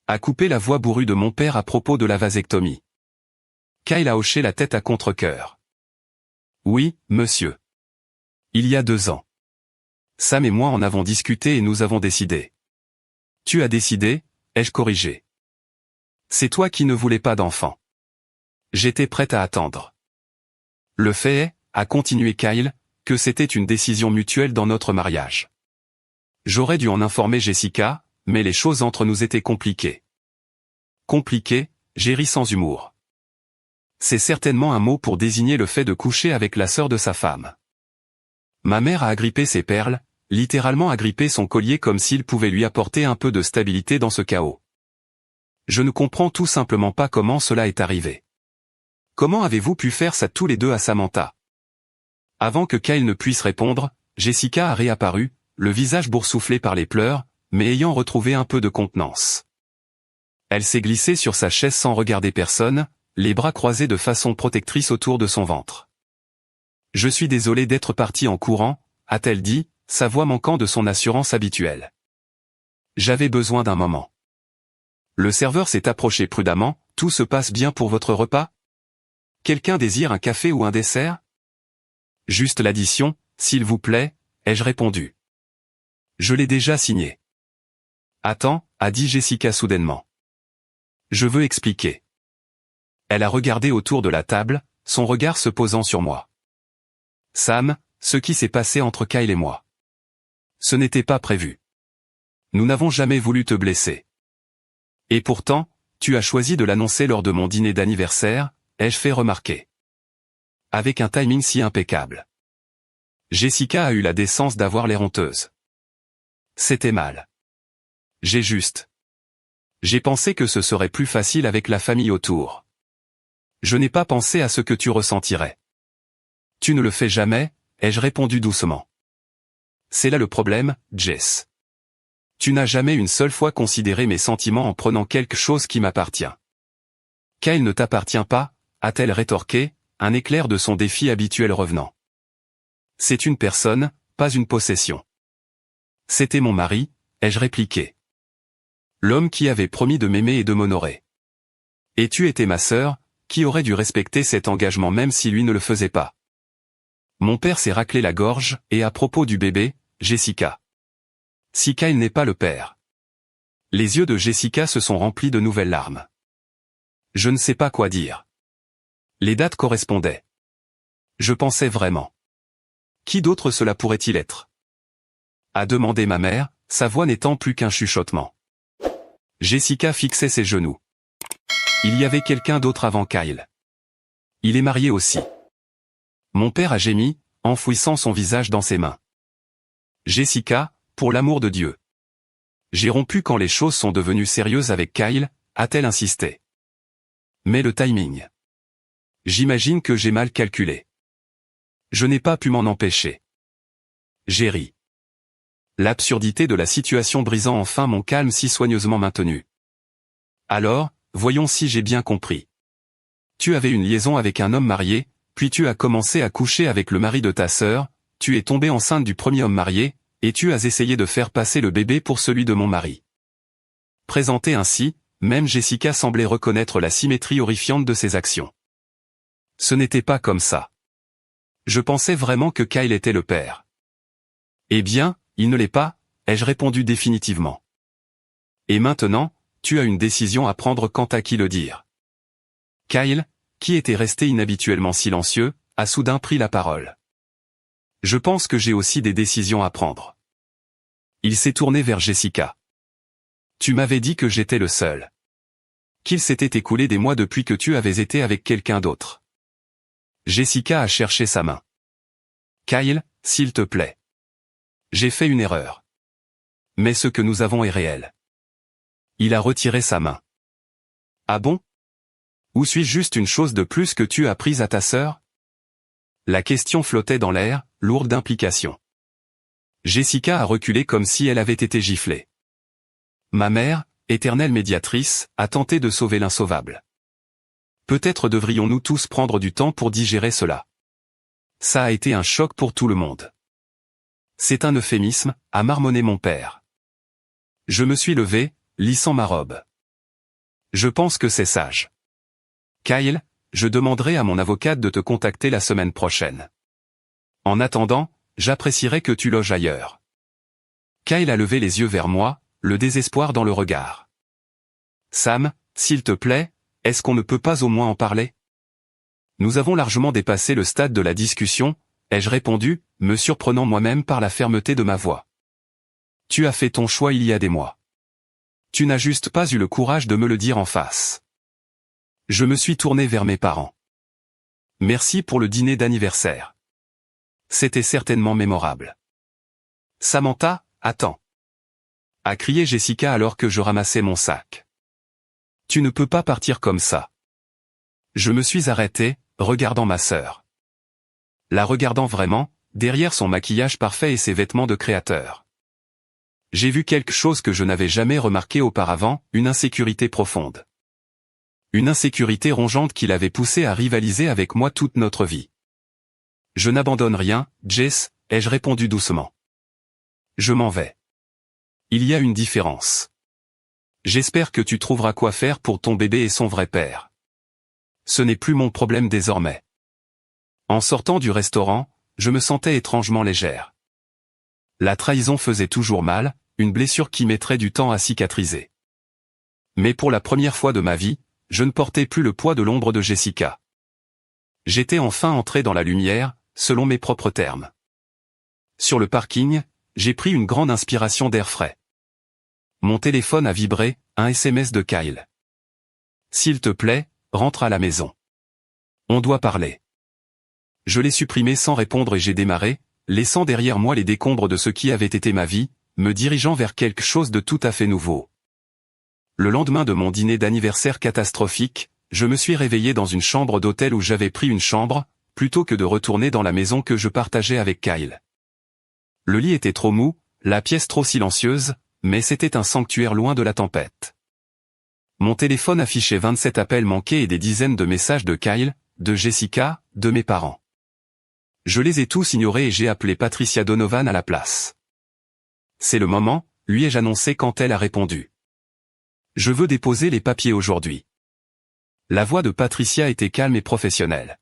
S1: A coupé la voix bourrue de mon père à propos de la vasectomie. Kyle a hoché la tête à contre-cœur. Oui, monsieur. Il y a 2 ans. Sam et moi en avons discuté et nous avons décidé. Tu as décidé, ai-je corrigé. C'est toi qui ne voulais pas d'enfant. J'étais prête à attendre. Le fait est, a continué Kyle, que c'était une décision mutuelle dans notre mariage. J'aurais dû en informer Jessica, mais les choses entre nous étaient compliquées. Compliquées, j'ai ri sans humour. C'est certainement un mot pour désigner le fait de coucher avec la sœur de sa femme. Ma mère a agrippé ses perles, littéralement agrippé son collier comme s'il pouvait lui apporter un peu de stabilité dans ce chaos. Je ne comprends tout simplement pas comment cela est arrivé. Comment avez-vous pu faire ça tous les deux à Samantha? Avant que Kyle ne puisse répondre, Jessica a réapparu, le visage boursouflé par les pleurs, mais ayant retrouvé un peu de contenance. Elle s'est glissée sur sa chaise sans regarder personne, les bras croisés de façon protectrice autour de son ventre. « Je suis désolée d'être partie en courant », a-t-elle dit, sa voix manquant de son assurance habituelle. « J'avais besoin d'un moment. » Le serveur s'est approché prudemment. « Tout se passe bien pour votre repas? Quelqu'un désire un café ou un dessert? » Juste l'addition, s'il vous plaît, ai-je répondu. Je l'ai déjà signé. Attends, a dit Jessica soudainement. Je veux expliquer. Elle a regardé autour de la table, son regard se posant sur moi. Sam, ce qui s'est passé entre Kyle et moi. Ce n'était pas prévu. Nous n'avons jamais voulu te blesser. Et pourtant, tu as choisi de l'annoncer lors de mon dîner d'anniversaire, ai-je fait remarquer. Avec un timing si impeccable. Jessica a eu la décence d'avoir l'air honteuse. C'était mal. J'ai pensé que ce serait plus facile avec la famille autour. Je n'ai pas pensé à ce que tu ressentirais. Tu ne le fais jamais, ai-je répondu doucement. C'est là le problème, Jess. Tu n'as jamais une seule fois considéré mes sentiments en prenant quelque chose qui m'appartient. Kyle ne t'appartient pas, a-t-elle rétorqué, un éclair de son défi habituel revenant. C'est une personne, pas une possession. C'était mon mari, ai-je répliqué. L'homme qui avait promis de m'aimer et de m'honorer. Et tu étais ma sœur, qui aurait dû respecter cet engagement même si lui ne le faisait pas. Mon père s'est raclé la gorge, et à propos du bébé, Jessica. Si Kyle n'est pas le père. Les yeux de Jessica se sont remplis de nouvelles larmes. Je ne sais pas quoi dire. Les dates correspondaient. Je pensais vraiment. Qui d'autre cela pourrait-il être? A demandé ma mère, sa voix n'étant plus qu'un chuchotement. Jessica fixait ses genoux. Il y avait quelqu'un d'autre avant Kyle. Il est marié aussi. Mon père a gémi, enfouissant son visage dans ses mains. Jessica, pour l'amour de Dieu. J'ai rompu quand les choses sont devenues sérieuses avec Kyle, a-t-elle insisté. Mais le timing. J'imagine que j'ai mal calculé. Je n'ai pas pu m'en empêcher. J'ai ri. L'absurdité de la situation brisant enfin mon calme si soigneusement maintenu. Alors, voyons si j'ai bien compris. Tu avais une liaison avec un homme marié, puis tu as commencé à coucher avec le mari de ta sœur, tu es tombée enceinte du premier homme marié, et tu as essayé de faire passer le bébé pour celui de mon mari. Présentée ainsi, même Jessica semblait reconnaître la symétrie horrifiante de ses actions. Ce n'était pas comme ça. Je pensais vraiment que Kyle était le père. Eh bien, il ne l'est pas, ai-je répondu définitivement. Et maintenant, tu as une décision à prendre quant à qui le dire. Kyle, qui était resté inhabituellement silencieux, a soudain pris la parole. Je pense que j'ai aussi des décisions à prendre. Il s'est tourné vers Jessica. Tu m'avais dit que j'étais le seul. Qu'il s'était écoulé des mois depuis que tu avais été avec quelqu'un d'autre. Jessica a cherché sa main. Kyle, s'il te plaît. J'ai fait une erreur. Mais ce que nous avons est réel. Il a retiré sa main. Ah bon? Ou suis-je juste une chose de plus que tu as prise à ta sœur? La question flottait dans l'air, lourde d'implications. Jessica a reculé comme si elle avait été giflée. Ma mère, éternelle médiatrice, a tenté de sauver l'insauvable. Peut-être devrions-nous tous prendre du temps pour digérer cela. Ça a été un choc pour tout le monde. C'est un euphémisme, a marmonné mon père. Je me suis levé, lissant ma robe. Je pense que c'est sage. Kyle, je demanderai à mon avocate de te contacter la semaine prochaine. En attendant, j'apprécierais que tu loges ailleurs. Kyle a levé les yeux vers moi, le désespoir dans le regard. Sam, s'il te plaît, est-ce qu'on ne peut pas au moins en parler? Nous avons largement dépassé le stade de la discussion, ai-je répondu, me surprenant moi-même par la fermeté de ma voix. Tu as fait ton choix il y a des mois. Tu n'as juste pas eu le courage de me le dire en face. Je me suis tourné vers mes parents. Merci pour le dîner d'anniversaire. C'était certainement mémorable. Samantha, attends. A crié Jessica alors que je ramassais mon sac. Tu ne peux pas partir comme ça. Je me suis arrêté, regardant ma sœur. La regardant vraiment, derrière son maquillage parfait et ses vêtements de créateur. J'ai vu quelque chose que je n'avais jamais remarqué auparavant, une insécurité profonde. Une insécurité rongeante qui l'avait poussée à rivaliser avec moi toute notre vie. Je n'abandonne rien, Jess, ai-je répondu doucement. Je m'en vais. Il y a une différence. J'espère que tu trouveras quoi faire pour ton bébé et son vrai père. Ce n'est plus mon problème désormais. En sortant du restaurant, je me sentais étrangement légère. La trahison faisait toujours mal, une blessure qui mettrait du temps à cicatriser. Mais pour la première fois de ma vie, je ne portais plus le poids de l'ombre de Jessica. J'étais enfin entré dans la lumière, selon mes propres termes. Sur le parking, j'ai pris une grande inspiration d'air frais. Mon téléphone a vibré, un SMS de Kyle. S'il te plaît, rentre à la maison. On doit parler. Je l'ai supprimé sans répondre et j'ai démarré, laissant derrière moi les décombres de ce qui avait été ma vie, me dirigeant vers quelque chose de tout à fait nouveau. Le lendemain de mon dîner d'anniversaire catastrophique, je me suis réveillé dans une chambre d'hôtel où j'avais pris une chambre, plutôt que de retourner dans la maison que je partageais avec Kyle. Le lit était trop mou, la pièce trop silencieuse, mais c'était un sanctuaire loin de la tempête. Mon téléphone affichait 27 appels manqués et des dizaines de messages de Kyle, de Jessica, de mes parents. Je les ai tous ignorés et j'ai appelé Patricia Donovan à la place. C'est le moment, lui ai-je annoncé quand elle a répondu. Je veux déposer les papiers aujourd'hui. La voix de Patricia était calme et professionnelle.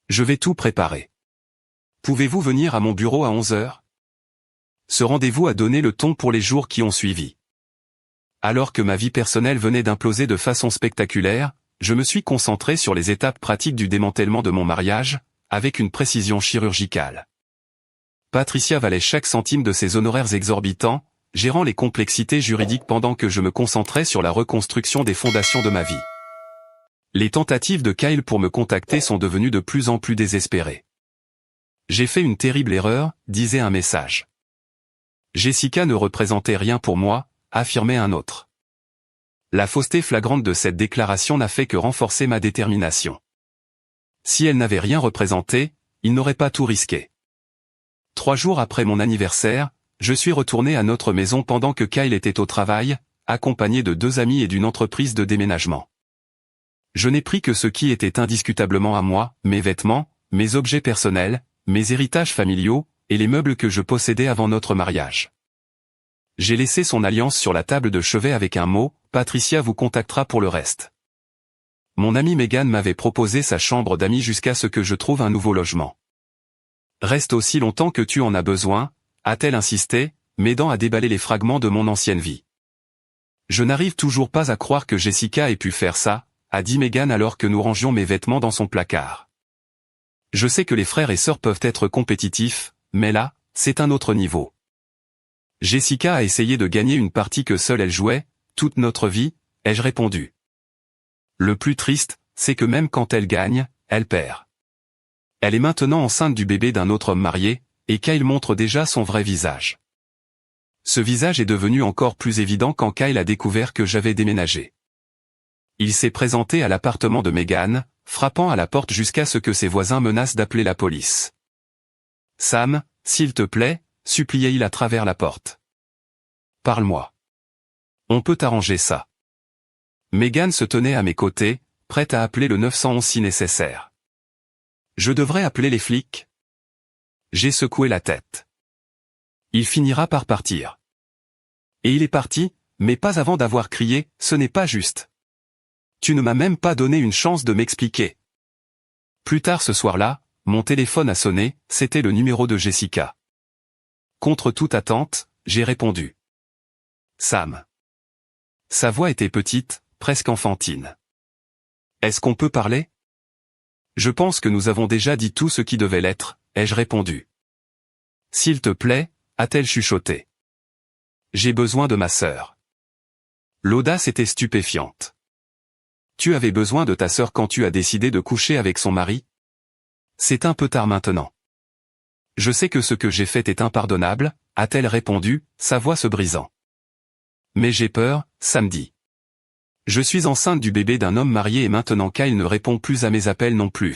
S1: Je vais tout préparer. Pouvez-vous venir à mon bureau à 11 heures? Ce rendez-vous a donné le ton pour les jours qui ont suivi. Alors que ma vie personnelle venait d'imploser de façon spectaculaire, je me suis concentré sur les étapes pratiques du démantèlement de mon mariage, avec une précision chirurgicale. Patricia valait chaque centime de ses honoraires exorbitants, gérant les complexités juridiques pendant que je me concentrais sur la reconstruction des fondations de ma vie. Les tentatives de Kyle pour me contacter sont devenues de plus en plus désespérées. J'ai fait une terrible erreur, disait un message. Jessica ne représentait rien pour moi, affirmait un autre. La fausseté flagrante de cette déclaration n'a fait que renforcer ma détermination. Si elle n'avait rien représenté, il n'aurait pas tout risqué. 3 jours après mon anniversaire, je suis retourné à notre maison pendant que Kyle était au travail, accompagné de 2 amis et d'une entreprise de déménagement. Je n'ai pris que ce qui était indiscutablement à moi, mes vêtements, mes objets personnels, mes héritages familiaux, et les meubles que je possédais avant notre mariage. J'ai laissé son alliance sur la table de chevet avec un mot, « Patricia vous contactera pour le reste ». Mon amie Megan m'avait proposé sa chambre d'amis jusqu'à ce que je trouve un nouveau logement. « Reste aussi longtemps que tu en as besoin », a-t-elle insisté, m'aidant à déballer les fragments de mon ancienne vie. Je n'arrive toujours pas à croire que Jessica ait pu faire ça, a dit Megan alors que nous rangions mes vêtements dans son placard. Je sais que les frères et sœurs peuvent être compétitifs, mais là, c'est un autre niveau. Jessica a essayé de gagner une partie que seule elle jouait, toute notre vie, ai-je répondu. Le plus triste, c'est que même quand elle gagne, elle perd. Elle est maintenant enceinte du bébé d'un autre homme marié, et Kyle montre déjà son vrai visage. Ce visage est devenu encore plus évident quand Kyle a découvert que j'avais déménagé. Il s'est présenté à l'appartement de Megan, frappant à la porte jusqu'à ce que ses voisins menacent d'appeler la police. « Sam, s'il te plaît », suppliait-il à travers la porte. « Parle-moi. On peut arranger ça. » Megan se tenait à mes côtés, prête à appeler le 911 si nécessaire. « Je devrais appeler les flics ?» J'ai secoué la tête. « Il finira par partir. » Et il est parti, mais pas avant d'avoir crié « Ce n'est pas juste. Tu ne m'as même pas donné une chance de m'expliquer. » Plus tard ce soir-là, mon téléphone a sonné, c'était le numéro de Jessica. Contre toute attente, j'ai répondu. Sam. Sa voix était petite, presque enfantine. Est-ce qu'on peut parler? Je pense que nous avons déjà dit tout ce qui devait l'être, ai-je répondu. S'il te plaît, a-t-elle chuchoté. J'ai besoin de ma sœur. L'audace était stupéfiante. Tu avais besoin de ta sœur quand tu as décidé de coucher avec son mari? C'est un peu tard maintenant. Je sais que ce que j'ai fait est impardonnable, a-t-elle répondu, sa voix se brisant. Mais j'ai peur, samedi. Je suis enceinte du bébé d'un homme marié et maintenant Kyle ne répond plus à mes appels non plus.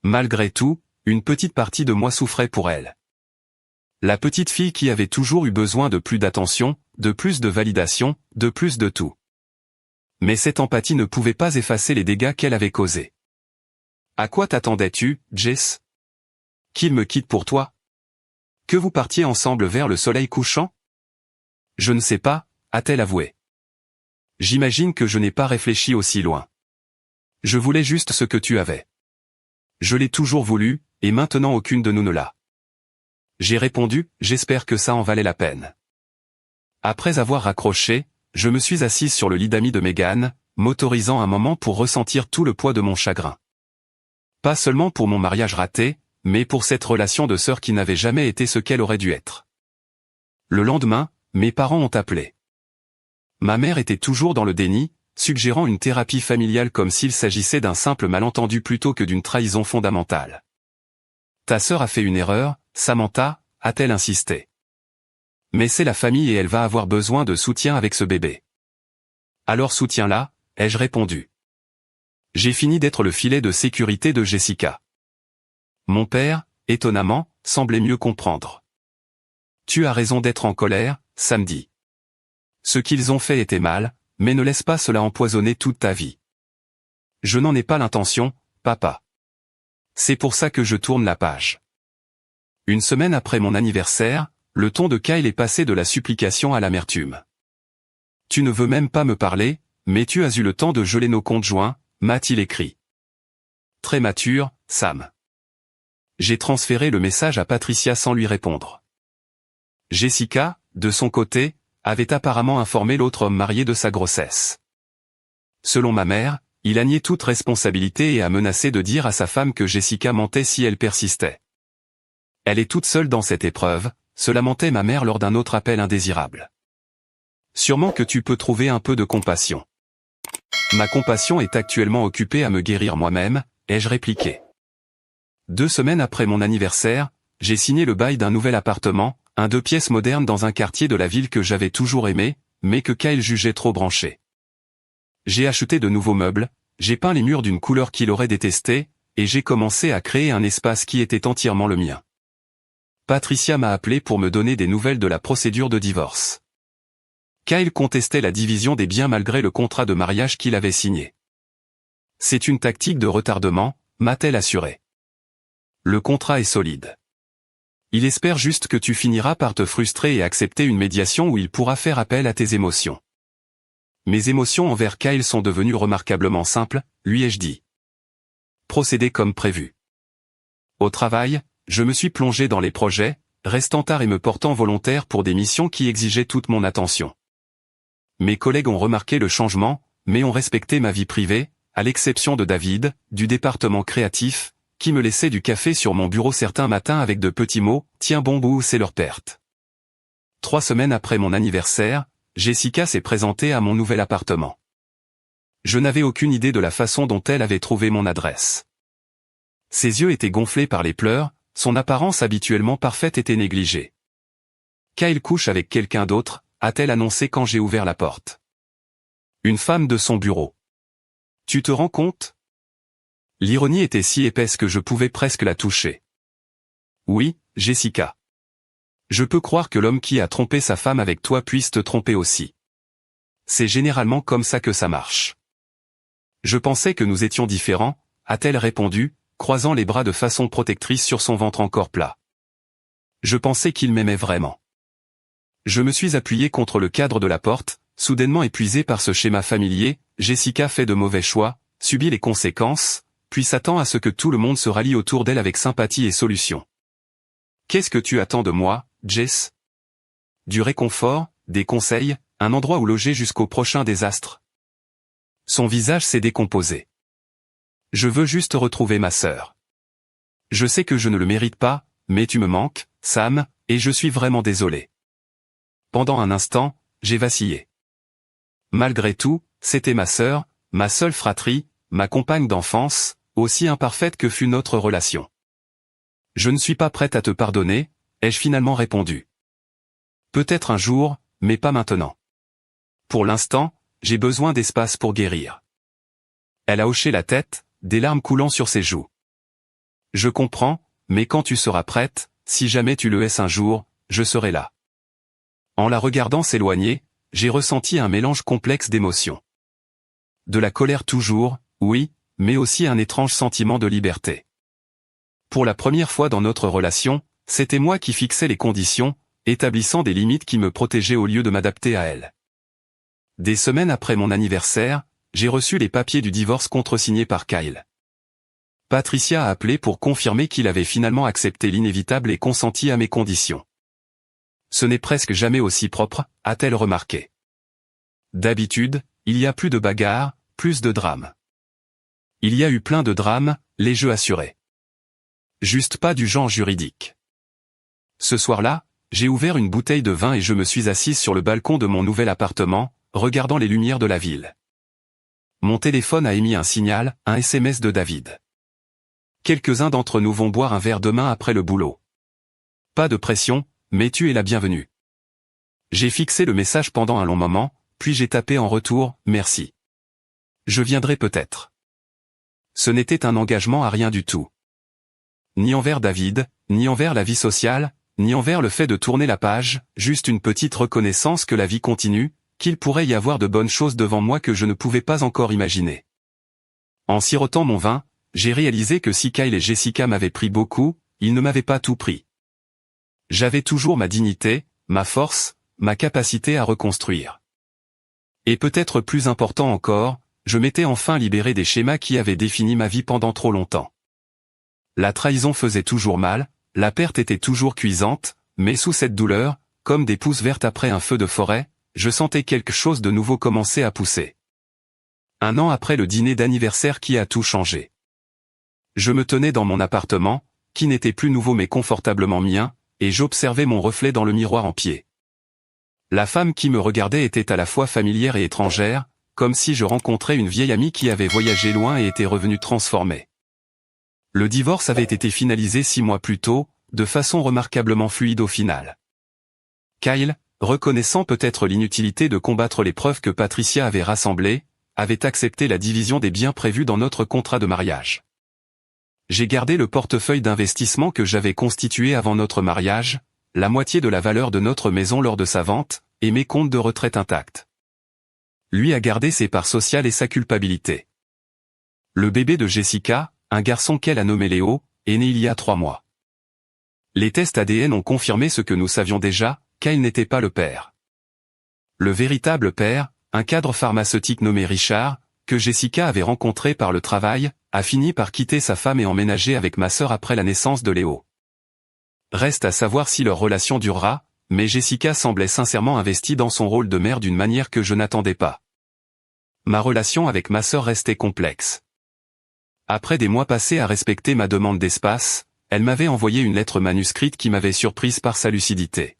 S1: Malgré tout, une petite partie de moi souffrait pour elle. La petite fille qui avait toujours eu besoin de plus d'attention, de plus de validation, de plus de tout. Mais cette empathie ne pouvait pas effacer les dégâts qu'elle avait causés. À quoi t'attendais-tu, Jess? Qu'il me quitte pour toi? Que vous partiez ensemble vers le soleil couchant? Je ne sais pas, a-t-elle avoué. J'imagine que je n'ai pas réfléchi aussi loin. Je voulais juste ce que tu avais. Je l'ai toujours voulu, et maintenant aucune de nous ne l'a. J'ai répondu, j'espère que ça en valait la peine. Après avoir raccroché, je me suis assise sur le lit d'amis de Megan, m'autorisant un moment pour ressentir tout le poids de mon chagrin. Pas seulement pour mon mariage raté, mais pour cette relation de sœur qui n'avait jamais été ce qu'elle aurait dû être. Le lendemain, mes parents ont appelé. Ma mère était toujours dans le déni, suggérant une thérapie familiale comme s'il s'agissait d'un simple malentendu plutôt que d'une trahison fondamentale. Ta sœur a fait une erreur, Samantha, a-t-elle insisté. Mais c'est la famille et elle va avoir besoin de soutien avec ce bébé. Alors soutiens-la, ai-je répondu. J'ai fini d'être le filet de sécurité de Jessica. Mon père, étonnamment, semblait mieux comprendre. Tu as raison d'être en colère, samedi. Ce qu'ils ont fait était mal, mais ne laisse pas cela empoisonner toute ta vie. Je n'en ai pas l'intention, papa. C'est pour ça que je tourne la page. Une semaine après mon anniversaire, le ton de Kyle est passé de la supplication à l'amertume. Tu ne veux même pas me parler, mais tu as eu le temps de geler nos comptes joints, m'a-t-il écrit. Très mature, Sam. J'ai transféré le message à Patricia sans lui répondre. Jessica, de son côté, avait apparemment informé l'autre homme marié de sa grossesse. Selon ma mère, il a nié toute responsabilité et a menacé de dire à sa femme que Jessica mentait si elle persistait. Elle est toute seule dans cette épreuve, se lamentait ma mère lors d'un autre appel indésirable. Sûrement que tu peux trouver un peu de compassion. Ma compassion est actuellement occupée à me guérir moi-même, ai-je répliqué. 2 semaines après mon anniversaire, j'ai signé le bail d'un nouvel appartement, un 2 pièces moderne dans un quartier de la ville que j'avais toujours aimé, mais que Kyle jugeait trop branché. J'ai acheté de nouveaux meubles, j'ai peint les murs d'une couleur qu'il aurait détestée, et j'ai commencé à créer un espace qui était entièrement le mien. Patricia m'a appelé pour me donner des nouvelles de la procédure de divorce. Kyle contestait la division des biens malgré le contrat de mariage qu'il avait signé. C'est une tactique de retardement, m'a-t-elle assuré. Le contrat est solide. Il espère juste que tu finiras par te frustrer et accepter une médiation où il pourra faire appel à tes émotions. Mes émotions envers Kyle sont devenues remarquablement simples, lui ai-je dit. Procéder comme prévu. Au travail, je me suis plongé dans les projets, restant tard et me portant volontaire pour des missions qui exigeaient toute mon attention. Mes collègues ont remarqué le changement, mais ont respecté ma vie privée, à l'exception de David, du département créatif, qui me laissait du café sur mon bureau certains matins avec de petits mots, « Tiens bon bout, c'est leur perte ». 3 semaines après mon anniversaire, Jessica s'est présentée à mon nouvel appartement. Je n'avais aucune idée de la façon dont elle avait trouvé mon adresse. Ses yeux étaient gonflés par les pleurs, son apparence habituellement parfaite était négligée. « Kyle couche avec quelqu'un d'autre », a-t-elle annoncé quand j'ai ouvert la porte. Une femme de son bureau. Tu te rends compte? L'ironie était si épaisse que je pouvais presque la toucher. Oui, Jessica. Je peux croire que l'homme qui a trompé sa femme avec toi puisse te tromper aussi. C'est généralement comme ça que ça marche. Je pensais que nous étions différents, a-t-elle répondu, croisant les bras de façon protectrice sur son ventre encore plat. Je pensais qu'il m'aimait vraiment. Je me suis appuyé contre le cadre de la porte, soudainement épuisé par ce schéma familier. Jessica fait de mauvais choix, subit les conséquences, puis s'attend à ce que tout le monde se rallie autour d'elle avec sympathie et solution. Qu'est-ce que tu attends de moi, Jess? Du réconfort, des conseils, un endroit où loger jusqu'au prochain désastre. Son visage s'est décomposé. Je veux juste retrouver ma sœur. Je sais que je ne le mérite pas, mais tu me manques, Sam, et je suis vraiment désolé. Pendant un instant, j'ai vacillé. Malgré tout, c'était ma sœur, ma seule fratrie, ma compagne d'enfance, aussi imparfaite que fut notre relation. Je ne suis pas prête à te pardonner, ai-je finalement répondu. Peut-être un jour, mais pas maintenant. Pour l'instant, j'ai besoin d'espace pour guérir. Elle a hoché la tête, des larmes coulant sur ses joues. Je comprends, mais quand tu seras prête, si jamais tu le es un jour, je serai là. En la regardant s'éloigner, j'ai ressenti un mélange complexe d'émotions. De la colère toujours, oui, mais aussi un étrange sentiment de liberté. Pour la première fois dans notre relation, c'était moi qui fixais les conditions, établissant des limites qui me protégeaient au lieu de m'adapter à elle. Des semaines après mon anniversaire, j'ai reçu les papiers du divorce contresignés par Kyle. Patricia a appelé pour confirmer qu'il avait finalement accepté l'inévitable et consenti à mes conditions. Ce n'est presque jamais aussi propre, a-t-elle remarqué. D'habitude, il y a plus de bagarres, plus de drames. Il y a eu plein de drames, les jeux assurés. Juste pas du genre juridique. Ce soir-là, j'ai ouvert une bouteille de vin et je me suis assise sur le balcon de mon nouvel appartement, regardant les lumières de la ville. Mon téléphone a émis un signal, un SMS de David. Quelques-uns d'entre nous vont boire un verre demain après le boulot. Pas de pression, mais tu es la bienvenue. J'ai fixé le message pendant un long moment, puis j'ai tapé en retour, merci. Je viendrai peut-être. Ce n'était un engagement à rien du tout. Ni envers David, ni envers la vie sociale, ni envers le fait de tourner la page, juste une petite reconnaissance que la vie continue, qu'il pourrait y avoir de bonnes choses devant moi que je ne pouvais pas encore imaginer. En sirotant mon vin, j'ai réalisé que si Kyle et Jessica m'avaient pris beaucoup, ils ne m'avaient pas tout pris. J'avais toujours ma dignité, ma force, ma capacité à reconstruire. Et peut-être plus important encore, je m'étais enfin libéré des schémas qui avaient défini ma vie pendant trop longtemps. La trahison faisait toujours mal, la perte était toujours cuisante, mais sous cette douleur, comme des pousses vertes après un feu de forêt, je sentais quelque chose de nouveau commencer à pousser. 1 an après le dîner d'anniversaire qui a tout changé. Je me tenais dans mon appartement, qui n'était plus nouveau mais confortablement mien, et j'observais mon reflet dans le miroir en pied. La femme qui me regardait était à la fois familière et étrangère, comme si je rencontrais une vieille amie qui avait voyagé loin et était revenue transformée. Le divorce avait été finalisé 6 mois plus tôt, de façon remarquablement fluide au final. Kyle, reconnaissant peut-être l'inutilité de combattre les preuves que Patricia avait rassemblées, avait accepté la division des biens prévus dans notre contrat de mariage. J'ai gardé le portefeuille d'investissement que j'avais constitué avant notre mariage, la moitié de la valeur de notre maison lors de sa vente, et mes comptes de retraite intacts. Lui a gardé ses parts sociales et sa culpabilité. Le bébé de Jessica, un garçon qu'elle a nommé Léo, est né il y a 3 mois. Les tests ADN ont confirmé ce que nous savions déjà, Kyle n'était pas le père. Le véritable père, un cadre pharmaceutique nommé Richard, que Jessica avait rencontré par le travail, a fini par quitter sa femme et emménager avec ma sœur après la naissance de Léo. Reste à savoir si leur relation durera, mais Jessica semblait sincèrement investie dans son rôle de mère d'une manière que je n'attendais pas. Ma relation avec ma sœur restait complexe. Après des mois passés à respecter ma demande d'espace, elle m'avait envoyé une lettre manuscrite qui m'avait surprise par sa lucidité.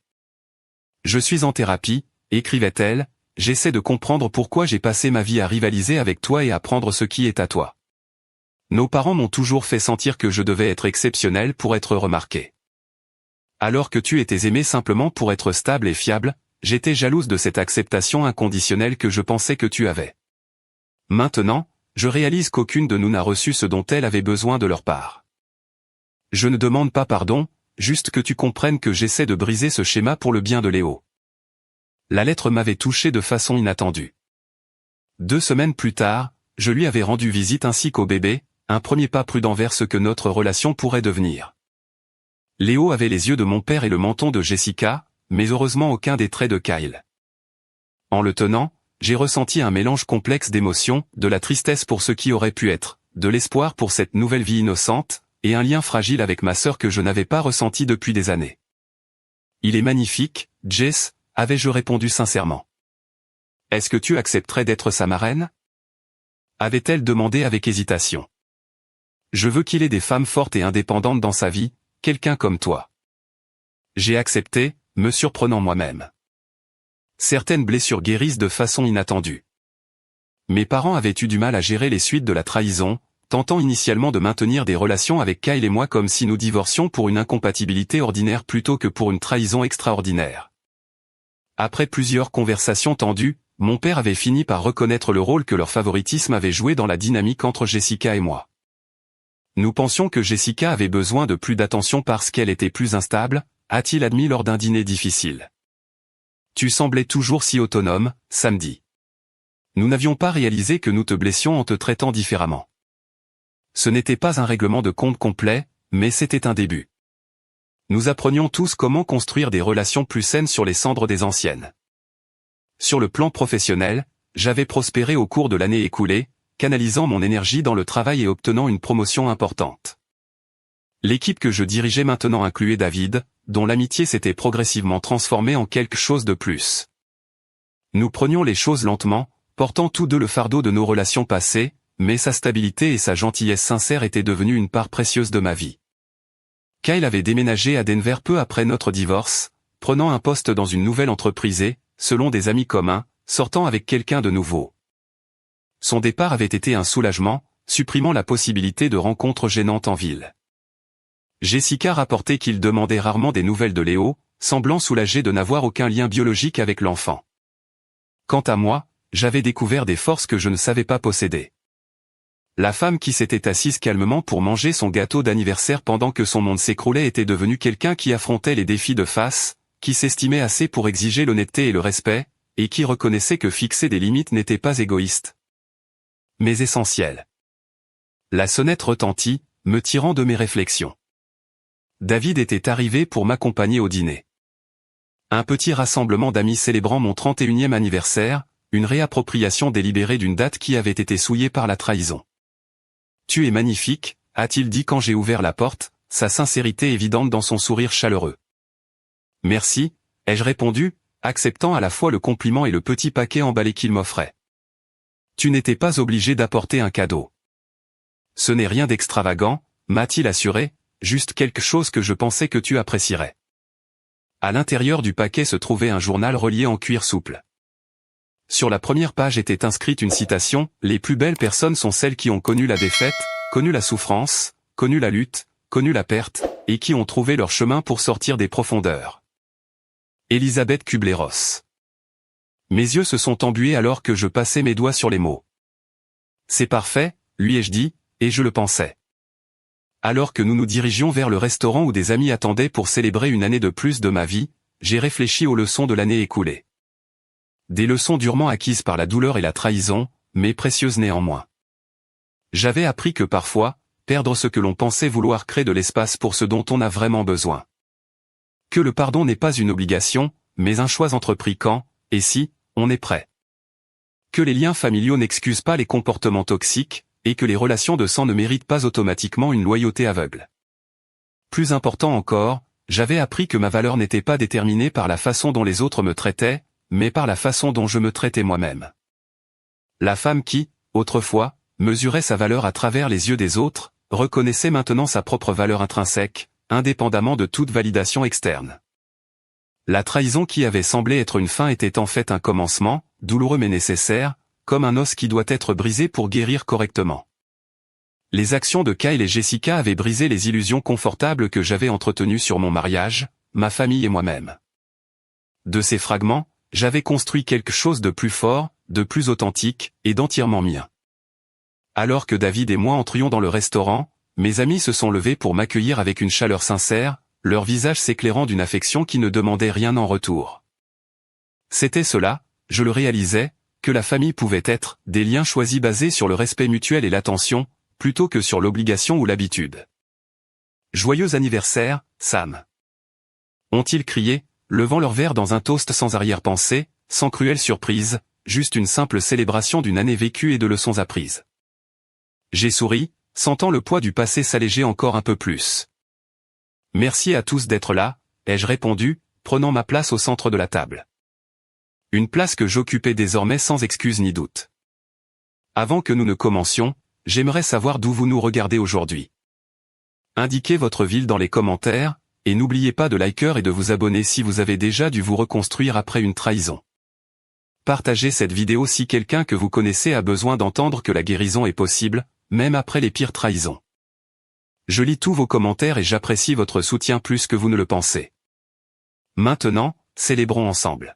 S1: « Je suis en thérapie », écrivait-elle, « j'essaie de comprendre pourquoi j'ai passé ma vie à rivaliser avec toi et à prendre ce qui est à toi. Nos parents m'ont toujours fait sentir que je devais être exceptionnel pour être remarqué. Alors que tu étais aimé simplement pour être stable et fiable, j'étais jalouse de cette acceptation inconditionnelle que je pensais que tu avais. Maintenant, je réalise qu'aucune de nous n'a reçu ce dont elle avait besoin de leur part. Je ne demande pas pardon, juste que tu comprennes que j'essaie de briser ce schéma pour le bien de Léo. » La lettre m'avait touché de façon inattendue. 2 semaines plus tard, je lui avais rendu visite ainsi qu'au bébé, un premier pas prudent vers ce que notre relation pourrait devenir. Léo avait les yeux de mon père et le menton de Jessica, mais heureusement aucun des traits de Kyle. En le tenant, j'ai ressenti un mélange complexe d'émotions, de la tristesse pour ce qui aurait pu être, de l'espoir pour cette nouvelle vie innocente, et un lien fragile avec ma sœur que je n'avais pas ressenti depuis des années. « Il est magnifique, Jess », avais-je répondu sincèrement. « Est-ce que tu accepterais d'être sa marraine ?» avait-elle demandé avec hésitation. « Je veux qu'il ait des femmes fortes et indépendantes dans sa vie, quelqu'un comme toi. » J'ai accepté, me surprenant moi-même. Certaines blessures guérissent de façon inattendue. Mes parents avaient eu du mal à gérer les suites de la trahison, tentant initialement de maintenir des relations avec Kyle et moi comme si nous divorcions pour une incompatibilité ordinaire plutôt que pour une trahison extraordinaire. Après plusieurs conversations tendues, mon père avait fini par reconnaître le rôle que leur favoritisme avait joué dans la dynamique entre Jessica et moi. Nous pensions que Jessica avait besoin de plus d'attention parce qu'elle était plus instable, a-t-il admis lors d'un dîner difficile. Tu semblais toujours si autonome, samedi. Nous n'avions pas réalisé que nous te blessions en te traitant différemment. Ce n'était pas un règlement de compte complet, mais c'était un début. Nous apprenions tous comment construire des relations plus saines sur les cendres des anciennes. Sur le plan professionnel, j'avais prospéré au cours de l'année écoulée, canalisant mon énergie dans le travail et obtenant une promotion importante. L'équipe que je dirigeais maintenant incluait David, dont l'amitié s'était progressivement transformée en quelque chose de plus. Nous prenions les choses lentement, portant tous deux le fardeau de nos relations passées, mais sa stabilité et sa gentillesse sincère étaient devenues une part précieuse de ma vie. Kyle avait déménagé à Denver peu après notre divorce, prenant un poste dans une nouvelle entreprise et, selon des amis communs, sortant avec quelqu'un de nouveau. Son départ avait été un soulagement, supprimant la possibilité de rencontres gênantes en ville. Jessica rapportait qu'il demandait rarement des nouvelles de Léo, semblant soulagé de n'avoir aucun lien biologique avec l'enfant. Quant à moi, j'avais découvert des forces que je ne savais pas posséder. La femme qui s'était assise calmement pour manger son gâteau d'anniversaire pendant que son monde s'écroulait était devenue quelqu'un qui affrontait les défis de face, qui s'estimait assez pour exiger l'honnêteté et le respect, et qui reconnaissait que fixer des limites n'était pas égoïste, mais essentiel. La sonnette retentit, me tirant de mes réflexions. David était arrivé pour m'accompagner au dîner. Un petit rassemblement d'amis célébrant mon 31e anniversaire, une réappropriation délibérée d'une date qui avait été souillée par la trahison. « Tu es magnifique », a-t-il dit quand j'ai ouvert la porte, sa sincérité évidente dans son sourire chaleureux. « Merci », ai-je répondu, acceptant à la fois le compliment et le petit paquet emballé qu'il m'offrait. « Tu n'étais pas obligé d'apporter un cadeau. » « Ce n'est rien d'extravagant », m'a-t-il assuré, juste quelque chose que je pensais que tu apprécierais. À l'intérieur du paquet se trouvait un journal relié en cuir souple. Sur la première page était inscrite une citation, « Les plus belles personnes sont celles qui ont connu la défaite, connu la souffrance, connu la lutte, connu la perte, et qui ont trouvé leur chemin pour sortir des profondeurs. » Elisabeth Kubler-Ross. Mes yeux se sont embués alors que je passais mes doigts sur les mots. C'est parfait, lui ai-je dit, et je le pensais. Alors que nous nous dirigions vers le restaurant où des amis attendaient pour célébrer une année de plus de ma vie, j'ai réfléchi aux leçons de l'année écoulée. Des leçons durement acquises par la douleur et la trahison, mais précieuses néanmoins. J'avais appris que parfois, perdre ce que l'on pensait vouloir crée de l'espace pour ce dont on a vraiment besoin. Que le pardon n'est pas une obligation, mais un choix entrepris quand, et si, on est prêt. Que les liens familiaux n'excusent pas les comportements toxiques, et que les relations de sang ne méritent pas automatiquement une loyauté aveugle. Plus important encore, j'avais appris que ma valeur n'était pas déterminée par la façon dont les autres me traitaient, mais par la façon dont je me traitais moi-même. La femme qui, autrefois, mesurait sa valeur à travers les yeux des autres, reconnaissait maintenant sa propre valeur intrinsèque, indépendamment de toute validation externe. La trahison qui avait semblé être une fin était en fait un commencement, douloureux mais nécessaire, comme un os qui doit être brisé pour guérir correctement. Les actions de Kyle et Jessica avaient brisé les illusions confortables que j'avais entretenues sur mon mariage, ma famille et moi-même. De ces fragments, j'avais construit quelque chose de plus fort, de plus authentique, et d'entièrement mien. Alors que David et moi entrions dans le restaurant, mes amis se sont levés pour m'accueillir avec une chaleur sincère, leur visage s'éclairant d'une affection qui ne demandait rien en retour. C'était cela, je le réalisais, que la famille pouvait être, des liens choisis basés sur le respect mutuel et l'attention, plutôt que sur l'obligation ou l'habitude. Joyeux anniversaire, Sam. Ont-ils crié, levant leur verre dans un toast sans arrière-pensée, sans cruelle surprise, juste une simple célébration d'une année vécue et de leçons apprises. J'ai souri, sentant le poids du passé s'alléger encore un peu plus. Merci à tous d'être là, ai-je répondu, prenant ma place au centre de la table. Une place que j'occupais désormais sans excuse ni doute. Avant que nous ne commencions, j'aimerais savoir d'où vous nous regardez aujourd'hui. Indiquez votre ville dans les commentaires, et n'oubliez pas de liker et de vous abonner si vous avez déjà dû vous reconstruire après une trahison. Partagez cette vidéo si quelqu'un que vous connaissez a besoin d'entendre que la guérison est possible, même après les pires trahisons. Je lis tous vos commentaires et j'apprécie votre soutien plus que vous ne le pensez. Maintenant, célébrons ensemble.